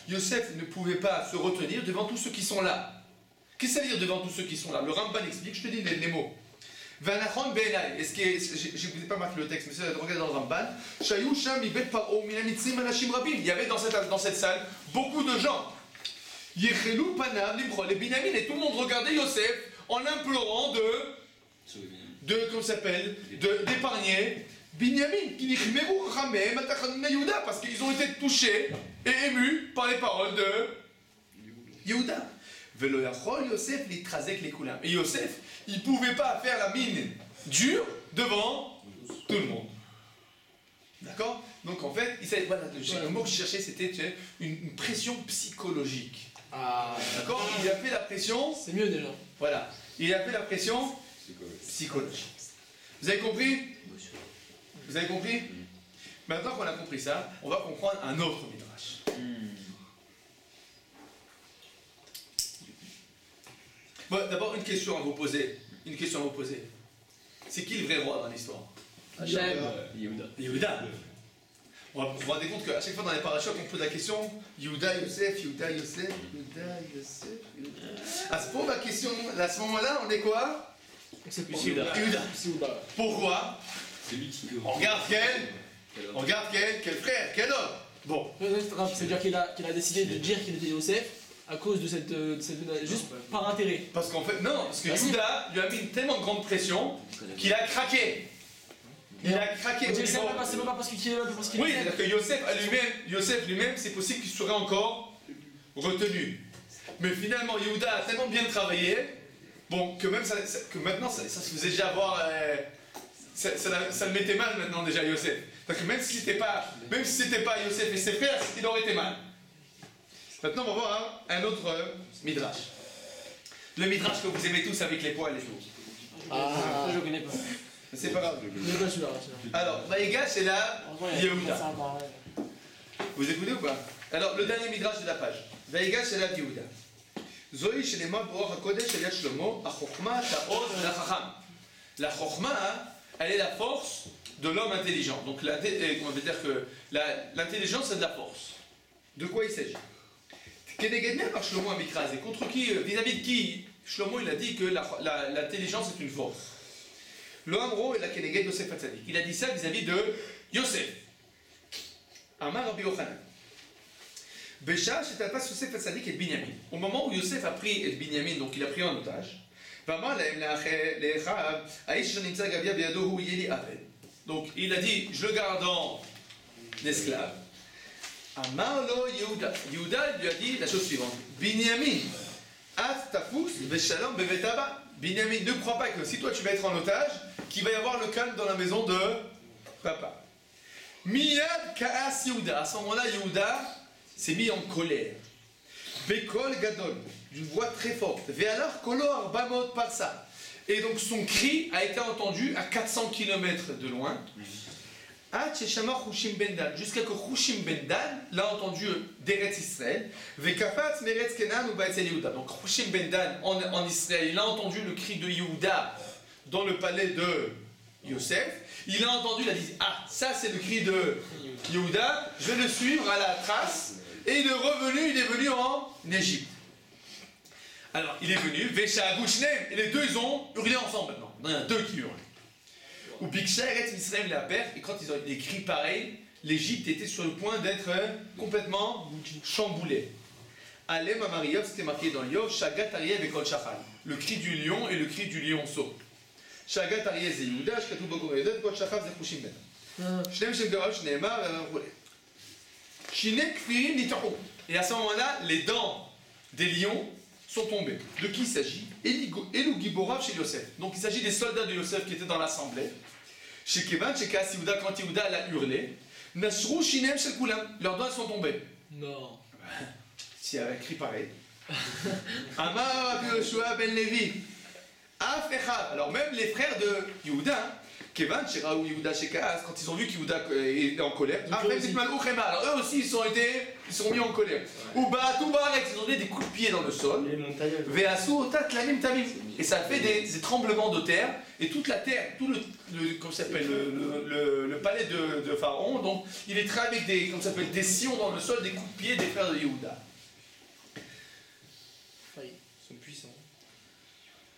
Yosef ne pouvait pas se retenir devant tous ceux qui sont là. Qu'est-ce que ça veut dire devant tous ceux qui sont là? Le Ramban explique, je te dis les mots. Est-ce que je ne vous ai pas marqué le texte, mais c'est de regarder dans le Ramban. Il y avait dans cette salle beaucoup de gens. Les Binyamin et tout le monde regardait Yosef en implorant d'épargner Binyamin, parce qu'ils ont été touchés et émus par les paroles de Yehuda. Et Yosef, il ne pouvait pas faire la mine dure devant tout le monde. D'accord? Donc en fait, le mot que je cherchais, c'était une pression psychologique. D'accord? Il a fait la pression. C'est mieux déjà. Voilà. Il a fait la pression psychologique. Vous avez compris? Vous avez compris? Maintenant qu'on a compris ça, on va comprendre un autre midrash. Bon, d'abord une question à vous poser. C'est qui le vrai roi dans l'histoire? Yehuda. Vous vous rendez compte qu'à chaque fois dans les parachutes, on pose la question Yehuda, Yosef. À ce moment-là, on est quoi? C'est plus Yehuda. Pourquoi? C'est lui qui Regarde quel frère, quel homme. Bon. C'est-à-dire qu'il a décidé de dire qu'il était Yosef à cause de cette juste par intérêt. Parce qu'en fait, non, parce que Yehuda lui a mis une tellement grande pression qu'il a craqué. Il a craqué. C'est pas parce qu'il est là, parce qu'il oui, c'est-à-dire que Yosef lui-même, c'est possible qu'il serait encore retenu. Mais finalement, Yehuda a tellement bien travaillé, bon, que même que maintenant, ça se faisait déjà avoir. Ça le mettait mal maintenant déjà, Yosef. C'est-à-dire que même si c'était pas Yosef et ses frères, il aurait été mal. Maintenant, on va voir un autre midrash. Le midrash que vous aimez tous avec les poils et tout. Ah, je le connais pas. C'est pas grave. Je pas celui-là. Alors, Vaïga, c'est là Yehuda. Vous écoutez ou pas? Alors, le dernier midrash de la page. Vaïga, c'est là Yehuda. Zoï, chez les mots, Boar HaKodesh, chez les Shlomo, Achochma, Ta'oz, la Chacham. La Chochma, elle est la force de l'homme intelligent. Donc, on veut dire que l'intelligence, c'est de la force. De quoi il s'agit? Kenegedner par Shlomo Amikraz. Et contre qui, vis-à-vis de qui Shlomo, il a dit que l'intelligence est une force. Le Amro et la Keneged Yosef Hatzadik. Il a dit ça vis-à-vis de Yosef. Amar Rabbi Yochanan. Bécha, c'est un pas Yosef Hatzadik et Binyamin. Au moment où Yosef a pris Binyamin, donc il a pris en otage, donc il a dit, je le garde en esclave. Amarlo Yehuda. Yehuda lui a dit la chose suivante. Binyamin, at tafous veshalom bevetaba. Binyamin, ne crois pas que si toi tu vas être en otage, qu'il va y avoir le calme dans la maison de papa. Miyad Kaas Yehuda. À ce moment-là, Yehuda s'est mis en colère. Bekol Gadol, d'une voix très forte. Ve'alar Kolo Arbamot Parsa. Et donc son cri a été entendu à 400 km de loin. Jusqu'à que Hushim Ben Dan l'a entendu d'Eretz Israël. Vekafat Meretz Kenan ou Baetzel Yehuda. Donc Hushim Ben Dan en Israël, il a entendu le cri de Yehuda dans le palais de Yosef. Il a entendu, il a dit, ah, ça c'est le cri de Yehuda, je vais le suivre à la trace. Et il est venu en Égypte. Alors il est venu, Vesha Gushnem, et les deux ils ont hurlé ensemble maintenant. Il y en a deux qui hurlent. Ou Biksha Eretz Israël la perte, et quand ils ont des cris pareils, l'Égypte était sur le point d'être complètement chamboulée. Alem Amariyov, c'était marqué dans Yov, Shagat Ariev et Kol Shachal. Le cri du lion et le cri du lionceau. Shagat Ariev et Yehuda, Shkatu Bogoredet, Kol Shachal et Hushim Ben. Shnem Shem Garash Neemar, Shinek Firin Nitahu. Et à ce moment-là, les dents des lions sont tombés. De qui il s'agit? Elou Giborav chez Yosef. Donc il s'agit des soldats de Yosef qui étaient dans l'assemblée. Chez Kevan, chez Kaas Yehuda, quand Yehuda a hurlé, Nashrou Shinem Shel Kulam, leurs dents sont tombées. Non. S'il y avait un cri pareil. Amar Rabbi Yoshua ben Levi. Af Echad. Alors même les frères de Yehuda, Kevan, chez Raoul Yehuda, chez Kaas, quand ils ont vu qu'Yehuda est en colère, alors eux aussi ils sont mis en colère. Ou ils ont donné des coups de pied dans le sol. Et ça fait des tremblements de terre. Et toute la terre, comment s'appelle, le palais de Pharaon, donc il est travaillé avec des sillons dans le sol, des coups de pied des frères de Yehuda. Ils sont puissants.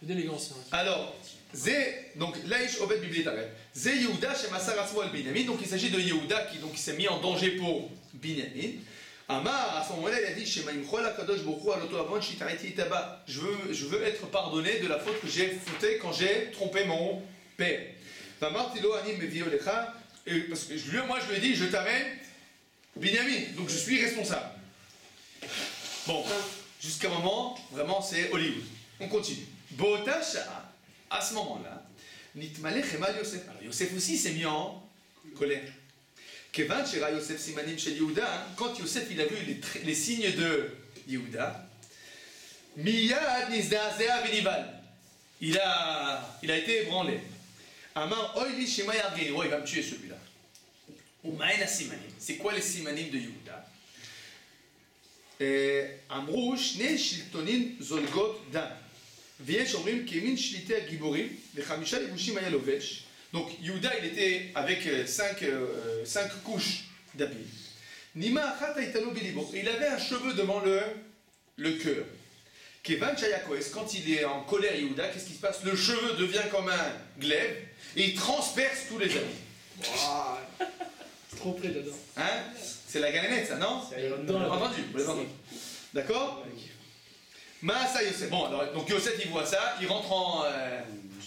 D'élégance. Alors, donc Laïch Obed Biblitaret. Zé Yehuda chez Massar Asmo al Binyamin. Donc il s'agit de Yehuda qui s'est mis en danger pour Binyamin. Amar, à ce moment-là, il a dit je veux être pardonné de la faute que j'ai faite quand j'ai trompé mon père. Parce que moi je lui ai dit je t'amène Binyamin, donc je suis responsable. Bon, jusqu'à un moment, vraiment c'est Hollywood. On continue. Botasha, à ce moment-là, Nitmale Chemal Yosef. Alors Yosef aussi s'est mis en colère. Kevan Shera Yosef Simanim chez Yehuda, quand Yosef il a vu les signes de Yehuda, Miyad Nizdazea Venival. Il a été ébranlé. Amar Oili Shema Yargeni. Oh, il va me tuer celui-là. Umaena Simanim. C'est quoi les Simanim de Yehuda? Amrou Shne Shiltonin Zolgot Dan. Viesh Omrim Kemin Shlite Giborim. Vechamisha Levushim Ayalovesh. Donc Yehuda il était avec 5 couches d'habits. Nima Achat Aitalo Bilibo. Il avait un cheveu devant le cœur. Kevan Chayakoes, quand il est en colère Yehuda, qu'est-ce qui se passe? Le cheveu devient comme un glaive et il transperce tous les habits. Wow. C'est trop près dedans. Hein? C'est la galinette ça, non? Vous l'avez entendu? D'accord? Maasa Yosef. Bon, alors, donc Yosef il voit ça, il rentre en...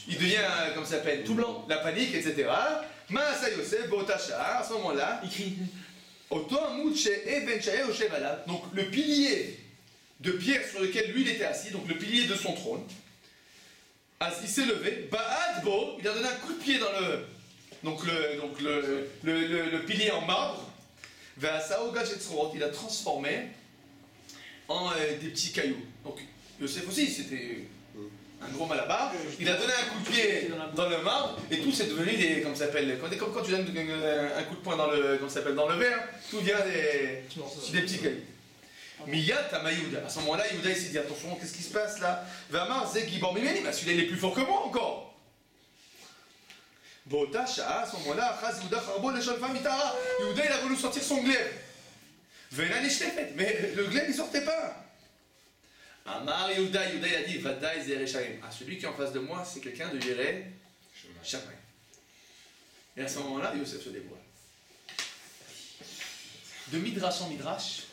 il devient, comme ça s'appelle, tout blanc, la panique, etc. Maasa Yosef, Botasha, à ce moment-là, il crie. Donc le pilier de pierre sur lequel lui il était assis, donc le pilier de son trône, il s'est levé, Ba'ad Bo, il a donné un coup de pied donc le pilier en marbre, il a transformé en des petits cailloux. Donc Yosef aussi, c'était un gros malabar. Il a donné un coup de pied dans le marbre et tout c'est devenu des, comme ça s'appelle, comme quand tu donnes un coup de poing dans le, comme ça s'appelle, dans le verre, tout vient des petits cailloux. Mais il y a Tamayouda. À ce moment-là, Yehuda il s'est dit attention, qu'est-ce qui se passe là? Vamar Zegibor Mimeni, bah celui-là il est plus fort que moi encore. Botasha, à ce moment-là, Chaz Yehuda Charbo le Shalfa Mitara. Yehuda il a voulu sortir son glaive. Venan Ishtefet, mais le glaive il sortait pas. Amar Yehuda, Yehuda il a dit Vadaï Zere Shaim. Ah, celui qui est en face de moi, c'est quelqu'un de Yere Shaim. Et à ce moment-là, Yosef se dévoile. De Midrash en Midrash.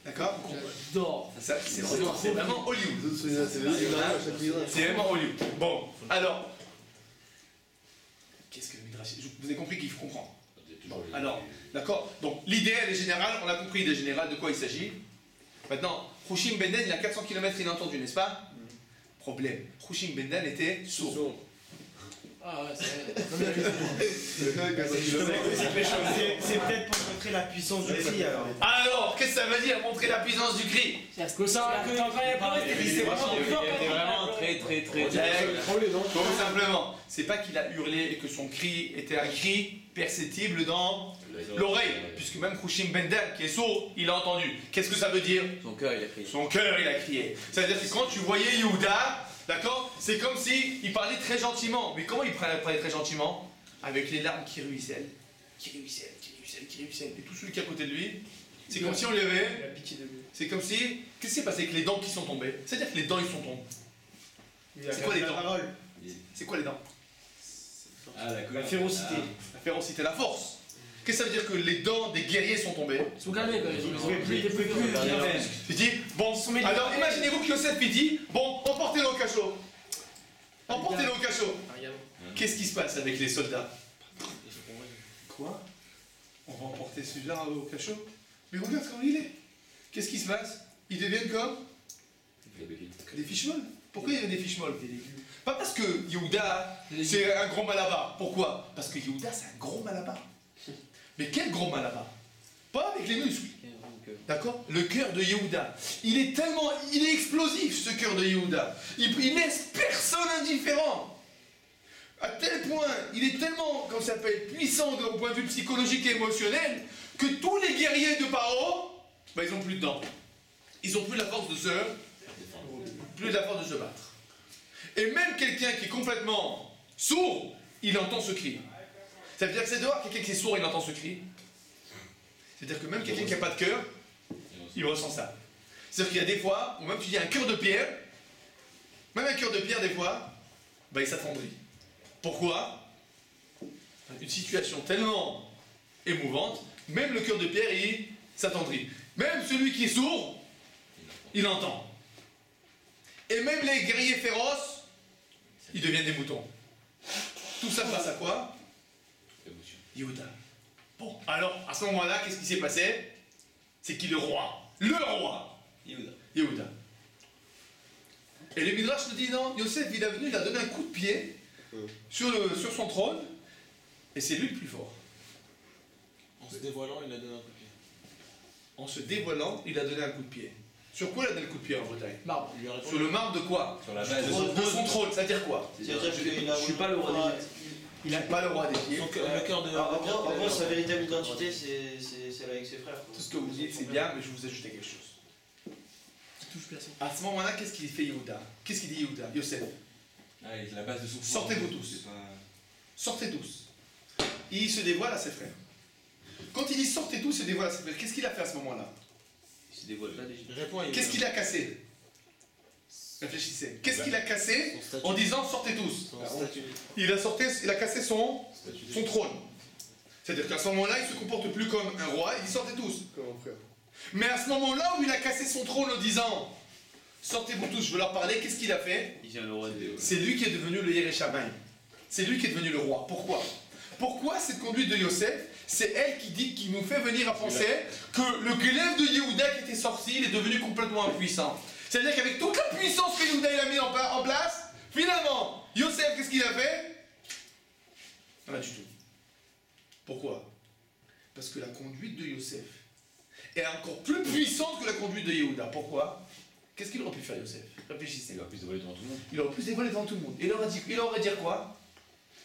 D'accord? C'est vraiment Hollywood. C'est vraiment Hollywood. Bon, alors. Qu'est-ce que le Midrash? Vous avez compris qu'il faut comprendre. Bon, alors, d'accord? Donc, l'idée, elle est générale. On a compris l'idée générale de quoi il s'agit. Maintenant, Hushim Ben Den, il a 400 km inattendu, n'est-ce pas? Problème. Hushim Ben Den était sourd. Ah ouais, c'est peut-être pour montrer la puissance du cri alors. Alors, qu'est-ce que ça veut dire montrer la puissance du cri? C'est que ça, que t'es en train de parler, c'est vraiment plus fort. Il était vraiment très. Tout simplement, c'est pas qu'il a hurlé et que son cri était un cri perceptible dans l'oreille, puisque même Hushim Ben Den, qui est sourd, il a entendu. Qu'est-ce que ça veut dire? Son cœur, il a crié. Son cœur, il a crié. C'est-à-dire que quand tu voyais Yehuda, d'accord, c'est comme si il parlait très gentiment. Mais comment il parlait très gentiment? Avec les larmes qui ruissellent. Et tout celui qui est à côté de lui, c'est comme si on lui avait. C'est comme si. Qu'est-ce qui s'est passé avec les dents qui sont tombées? C'est-à-dire que les dents, ils sont tombés. C'est quoi les dents? C'est quoi les dents? La férocité. La férocité, la force. Qu'est-ce que ça veut dire que les dents des guerriers sont tombées? Ils sont calmés, quoi. Il dit, bon, alors imaginez-vous que Yosef il dit, bon, emportez-le au cachot. Emportez-le au cachot. Qu'est-ce qui se passe avec les soldats? Quoi? On va emporter celui-là au cachot? Mais regarde comment il est. Qu'est-ce qui se passe? Ils deviennent comme des fiches-molles. Pourquoi il y a des fiches-molles? Pas parce que Yehuda, c'est un gros malabar. Pourquoi? Parce que Yehuda, c'est un gros malabar. Mais quel gros malabar? Pas avec les muscles. D'accord? Le cœur de Yehuda. Il est explosif, ce cœur de Yehuda. Il laisse personne indifférent. À tel point, il est tellement, comme ça s'appelle, puissant au point de vue psychologique et émotionnel, que tous les guerriers de Paro, bah, ils n'ont plus de dents. Ils n'ont plus la force de se battre. Et même quelqu'un qui est complètement sourd, il entend ce cri. Ça veut dire que c'est dehors, quelqu'un qui est sourd, il entend ce cri. C'est-à-dire que même quelqu'un qui n'a pas de cœur, il ressent ça. C'est-à-dire qu'il y a des fois, ou même tu dis un cœur de pierre, même un cœur de pierre, des fois, bah, il s'attendrit. Pourquoi? Une situation tellement émouvante, même le cœur de pierre, il s'attendrit. Même celui qui est sourd, il entend. Et même les guerriers féroces, ils deviennent des moutons. Tout ça passe à quoi? Yehuda. Bon, alors, à ce moment-là, qu'est-ce qui s'est passé? C'est qu'il est roi. Le roi. Yehuda. Et le Midrash nous dit, non, Yosef, il est venu, il a donné un coup de pied sur son trône, et c'est lui le plus fort. En se dévoilant, il a donné un coup de pied. En se dévoilant, il a donné un coup de pied. Sur quoi il a donné le coup de pied en Bretagne? Marbre. Sur le marbre de quoi? Sur la base de son trône, ça veut dire quoi? C'est-à-dire qu'il a. Je suis pas le roi des pieds. Il n'a pas le roi des pieds. le cœur de. En gros, sa véritable identité, c'est celle avec ses frères. Tout ce que vous dites, c'est bien, mais je vais vous ajouter quelque chose. Touche personne. À ce moment-là, qu'est-ce qu'il fait Yehuda? Qu'est-ce qu'il dit Yehuda? Yosef. C'est la base de son. Sortez-vous tous. Sortez tous. Il se dévoile à ses frères. Quand il dit sortez tous, il se dévoile à ses frères. Qu'est-ce qu'il a fait à ce moment-là? Il se dévoile pas déjà. Qu'est-ce qu'il a cassé? Réfléchissez. Qu'est-ce qu'il a cassé en disant sortez tous? Il a cassé son trône. C'est-à-dire qu'à ce moment-là, il ne se comporte plus comme un roi, il dit sortez tous. Comme un frère. Mais à ce moment-là où il a cassé son trône en disant sortez-vous tous, je veux leur parler, qu'est-ce qu'il a fait? Il vient le roi de. C'est lui qui est devenu le Yereshamayim. C'est lui qui est devenu le roi. Pourquoi? Pourquoi cette conduite de Yosef? C'est elle qui nous fait venir à penser que le glaive de Yehuda qui était sorti, il est devenu complètement impuissant. C'est-à-dire qu'avec toute la puissance que Yehuda a mis en place, finalement, Yosef, qu'est-ce qu'il a fait? Pas du tout. Pourquoi? Parce que la conduite de Yosef est encore plus puissante que la conduite de Yehuda. Pourquoi? Qu'est-ce qu'il aurait pu faire Yosef? Réfléchissez. Il aurait pu se dévoiler devant tout le monde. Il aurait pu se dévoiler devant tout le monde. Il aurait dit quoi?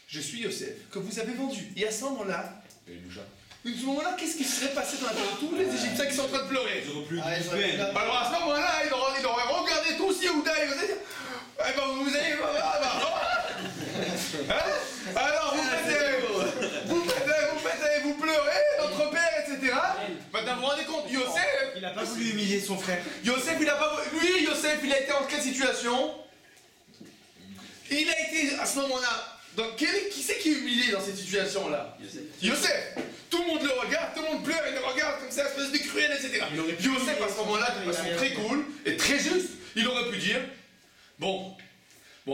Je suis Yosef, que vous avez vendu. Et à ce moment-là, Et les bouchards. à ce moment-là, qu'est-ce qui serait passé dans la tête de tous les Égyptiens qui sont en train de pleurer? Ils auraient plus Ah, de ils auraient peine. plus Alors à ce moment-là, il aurait regardé tous Yehuda et il aurait dit eh ben vous allez. Alors vous pleurez, notre père, etc. Maintenant vous vous rendez compte, Yosef, Il a pas voulu humilier son frère. Yosef il a pas. Lui, Yosef, il a été en quelle situation? Il a été à ce moment-là. Qui c'est qui est humilié dans cette situation-là? Yosef. Tout le monde le regarde, tout le monde pleure, il le regarde comme ça, espèce de cruel, etc. Yosef, à ce moment-là, de façon très cool et très juste, il aurait pu dire bon,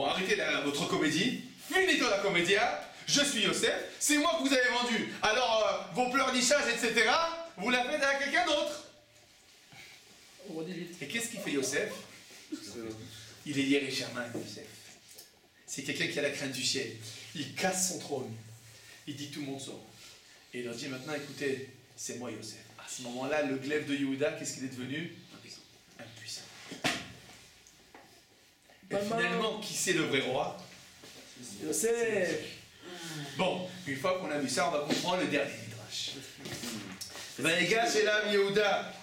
arrêtez votre comédie, finito la comédia, je suis Yosef, c'est moi que vous avez vendu. Alors, vos pleurnichages, etc., vous la faites à quelqu'un d'autre. Et qu'est-ce qu'il fait Yosef? Il est Yéré Sherman, Yosef. C'est quelqu'un qui a la crainte du ciel. Il casse son trône. Il dit tout le monde sort. Et il leur dit maintenant, écoutez, c'est moi Yosef. À ce moment-là, le glaive de Yehuda, qu'est-ce qu'il est devenu? Impuissant. Et finalement, qui c'est le vrai roi? Yosef. Bon, une fois qu'on a vu ça, on va comprendre le dernier midrash. Vanigash elam Yehuda.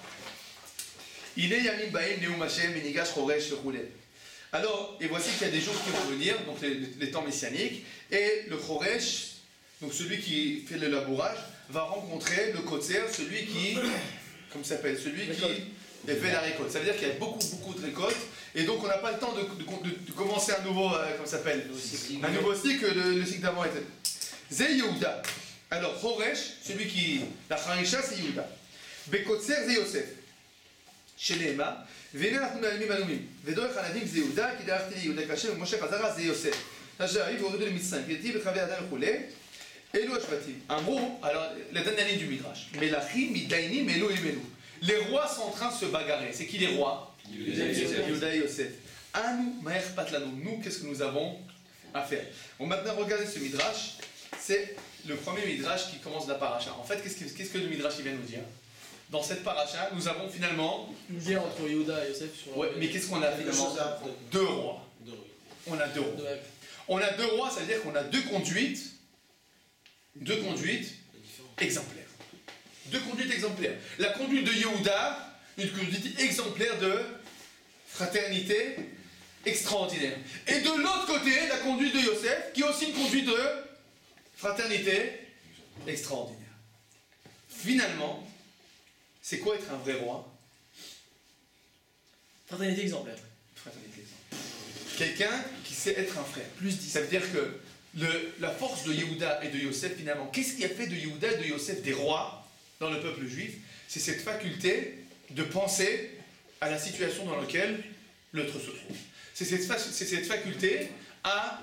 Il est Yamim Baim Neum Hashem Vanigash Choresh Roulé. Alors, et voici qu'il y a des jours qui vont venir, donc les temps messianiques, et le Choresh, donc celui qui fait le labourage, va rencontrer le Kotzer, celui qui, comme ça s'appelle, celui qui fait la récolte. Ça veut dire qu'il y a beaucoup de récoltes, et donc on n'a pas le temps de commencer un nouveau, comment ça s'appelle, un nouveau cycle, le cycle d'avant était. Zé Yehuda. Alors, Choresh, celui qui, la Charisha, c'est Yehuda. Bekotzer, Zé Yosef. Chez Néma, והנה אנחנו מעלמים עלומים, ודורך הנביאים זה יהודה, כי דרכתי ליהודה כאשר ומשה חזרה זה יוסף. אשר והורידו למצרים, כי בחווי אדם וכולי, אלו השבטים. אמרו, alors la dernière ligne du Midrash, מלכים מתדיינים אלו עם אלו. Les rois sont en train de se bagarrer. C'est qui les rois? Yehuda et Yosef. Anu ma'er patlanu. Nous, qu'est-ce que nous avons à faire? Bon, maintenant, regardez ce Midrash. C'est le premier Midrash qui commence la paracha. En fait, qu'est-ce que le Midrash il vient nous dire? Dans cette paracha, nous avons finalement Une guerre entre Yehuda et Yosef sur ouais, mais qu'est-ce qu'on a finalement? Deux rois. On a deux rois. On a deux rois, ça veut dire qu'on a deux conduites exemplaires. Deux conduites exemplaires. La conduite de Yehuda, une conduite exemplaire de fraternité extraordinaire. Et de l'autre côté, la conduite de Yosef, qui est aussi une conduite de fraternité extraordinaire. Finalement, c'est quoi être un vrai roi? Fraternité exemplaire. Fraternité exemplaire. Quelqu'un qui sait être un frère. Plus 10. Ça veut dire que la force de Yehuda et de Yosef, finalement, qu'est-ce qui a fait de Yehuda et de Yosef des rois dans le peuple juif? C'est cette faculté de penser à la situation dans laquelle l'autre se trouve. C'est cette faculté à...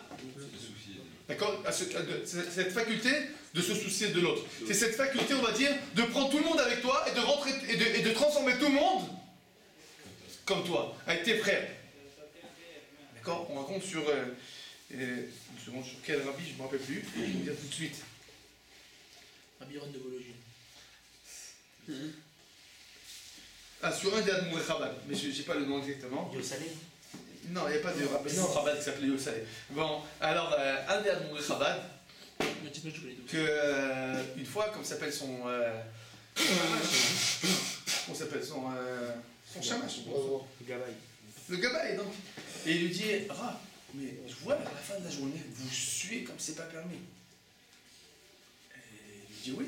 D'accord? Cette faculté de se soucier de l'autre. C'est cette faculté, on va dire, de prendre tout le monde avec toi et de rentrer et de transformer tout le monde comme toi, avec tes frères. D'accord? On raconte sur... une seconde, sur quel rabbi, je ne me rappelle plus. Je vais vous dire tout de suite. Rabbi Ron de Vologine. Ah, sur un des Admouré Chabad, mais je n'ai pas le nom exactement. Yosalé. Non, il n'y a pas de rabbi Chabad qui s'appelait Yosalé. Bon, alors, un des Admouré Chabad, Le titre, je connais tout. que une fois, comme s'appelle son... comment s'appelle son chamash. Le gabaï, donc. Et il lui dit, Ra, mais je vois vers la fin de la journée, vous suez comme c'est pas permis. Et il lui dit oui.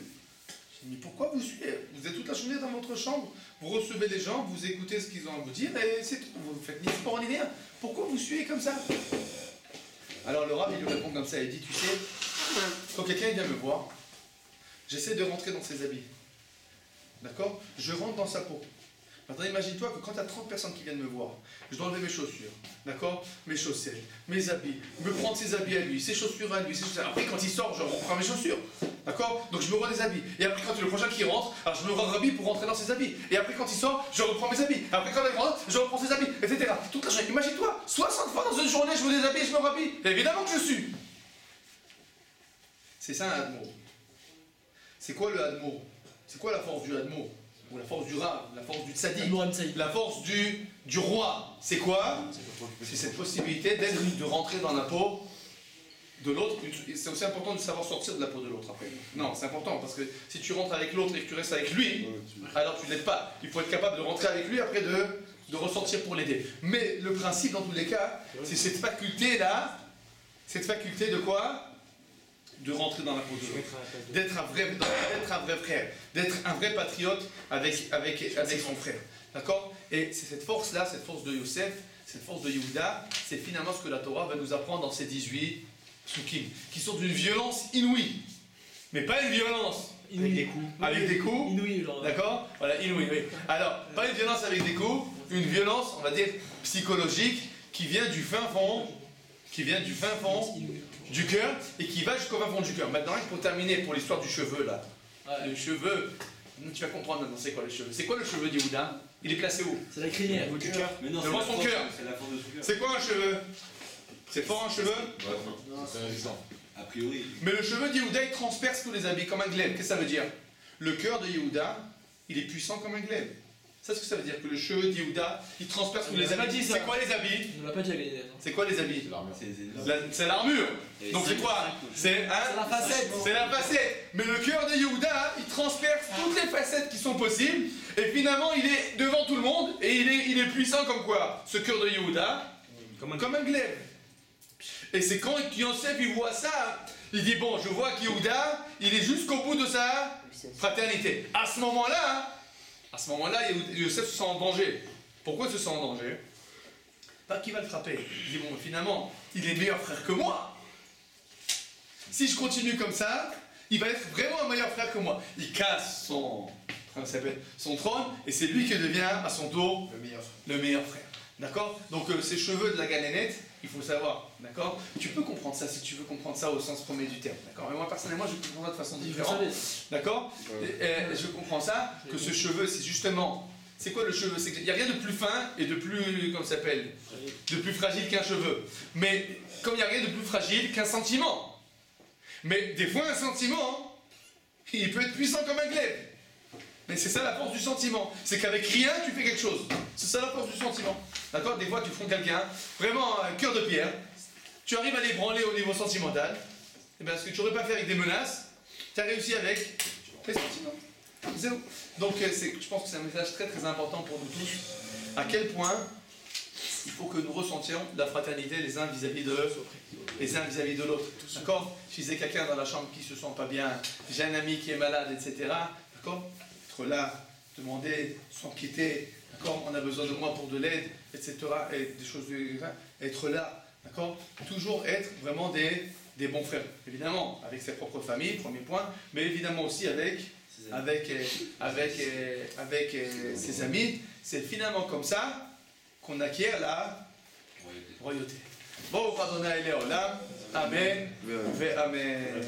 Je dis, mais pourquoi vous suez? Vous êtes toute la journée dans votre chambre, vous recevez les gens, vous écoutez ce qu'ils ont à vous dire, et c'est tout. Vous faites ni sport ni rien. Pourquoi vous suez comme ça? Alors le rab, il lui répond comme ça, il dit, tu sais, quand quelqu'un vient me voir, j'essaie de rentrer dans ses habits. D'accord? Je rentre dans sa peau. Maintenant, imagine-toi que quand tu as 30 personnes qui viennent me voir, je dois enlever mes chaussures, d'accord? Mes chaussettes, mes habits, me prendre ses habits à lui, ses chaussures à lui, ses chaussures. Après, quand il sort, je reprends mes chaussures, d'accord? Donc je me rends des habits. Et après, quand le prochain qui rentre, alors je me rends habits pour rentrer dans ses habits. Et après, quand il sort, je reprends mes habits. Après, quand il rentre, je reprends ses habits, etc. Toute la journée. Imagine-toi, 60 fois dans une journée, je me déshabille et je me rhabille. Évidemment que je suis. C'est ça un Admo. C'est quoi le Admo? C'est quoi la force du Admo? Ou la force du Rav, la force du Tzaddik, la force du roi? C'est quoi? C'est cette possibilité de rentrer dans la peau de l'autre. C'est aussi important de savoir sortir de la peau de l'autre après. Non, c'est important parce que si tu rentres avec l'autre et que tu restes avec lui, alors tu ne l'aides pas. Il faut être capable de rentrer avec lui après de ressortir pour l'aider. Mais le principe dans tous les cas, c'est cette faculté-là, cette faculté de quoi? De rentrer dans la peau de l'autre. D'être un vrai frère, d'être un vrai patriote avec son frère. D'accord? Et c'est cette force-là, cette force de Yosef, cette force de Yehuda, c'est finalement ce que la Torah va nous apprendre dans ces 18 Psukim, qui sont d'une violence inouïe. Mais pas une violence avec des coups. Avec des coups. Inouïe, genre. D'accord? Voilà, inouïe, oui. Alors, pas une violence avec des coups, une violence, on va dire, psychologique, qui vient du fin fond du cœur et qui va jusqu'au fin fond du cœur. Maintenant, pour terminer, pour l'histoire du cheveu, là. Le cheveu, tu vas comprendre maintenant c'est quoi le cheveu. C'est quoi le cheveu d'Yehuda? Il est placé où? C'est la crinière. Au niveau du cœur. Mais non, Devant son cœur. C'est la force de son cœur. C'est quoi un cheveu? C'est fort un cheveu? C'est résistant. A priori. Mais le cheveu d'Yehuda, il transperce tous les habits comme un glaive. Qu'est-ce que ça veut dire? Le cœur de Yehuda, il est puissant comme un glaive. C'est ce que ça veut dire, que le cheveu d'Yehuda, il transperce tous les habits. C'est quoi les habits? On l'a pas dit à gagner. C'est quoi les habits? C'est l'armure. C'est l'armure. Donc c'est quoi? C'est la facette. C'est la facette. Mais le cœur de Yehuda, il transperce toutes les facettes qui sont possibles. Et finalement, il est devant tout le monde. Et il est puissant comme quoi? Ce cœur de Yehuda, comme un glaive. Et c'est quand Yosef il voit ça, il dit bon, je vois qu'Yehuda, il est jusqu'au bout de sa fraternité. À ce moment-là, Yosef se sent en danger. Pourquoi il se sent en danger? Pas qu'il va le frapper. Il dit bon, finalement, il est meilleur frère que moi. Si je continue comme ça, il va être vraiment un meilleur frère que moi. Il casse son trône et c'est lui qui devient à son tour le meilleur frère. D'accord? Donc ces cheveux de la galénette, il faut savoir, d'accord? Tu peux comprendre ça si tu veux comprendre ça au sens premier du terme, d'accord? Mais moi personnellement, je comprends ça de façon différente, d'accord? Je comprends ça, que ce cheveu, c'est justement, c'est quoi le cheveu? C'est qu'il n'y a rien de plus fin et de plus, comment ça s'appelle? De plus fragile qu'un cheveu. Mais comme il n'y a rien de plus fragile qu'un sentiment. Mais des fois, un sentiment, il peut être puissant comme un glaive. Mais c'est ça la force du sentiment. C'est qu'avec rien, tu fais quelque chose. C'est ça la force du sentiment. D'accord? Des fois, tu prends quelqu'un, vraiment un cœur de pierre, tu arrives à l'ébranler au niveau sentimental, et bien ce que tu n'aurais pas fait avec des menaces, tu as réussi avec les sentiments. Zéro. Donc, je pense que c'est un message très très important pour nous tous. À quel point il faut que nous ressentions la fraternité les uns vis-à-vis de l'autre. D'accord? Si j'ai quelqu'un dans la chambre qui se sent pas bien, j'ai un ami qui est malade, etc. D'accord? Là, demander, s'inquiéter, d'accord, on a besoin de moi pour de l'aide, etc. Et des choses, être là, d'accord, toujours être vraiment des bons frères. Évidemment, avec ses propres familles, premier point, mais évidemment aussi avec ses amis. C'est finalement comme ça qu'on acquiert la royauté. Bon, pardonnez-les, Amen. Amen.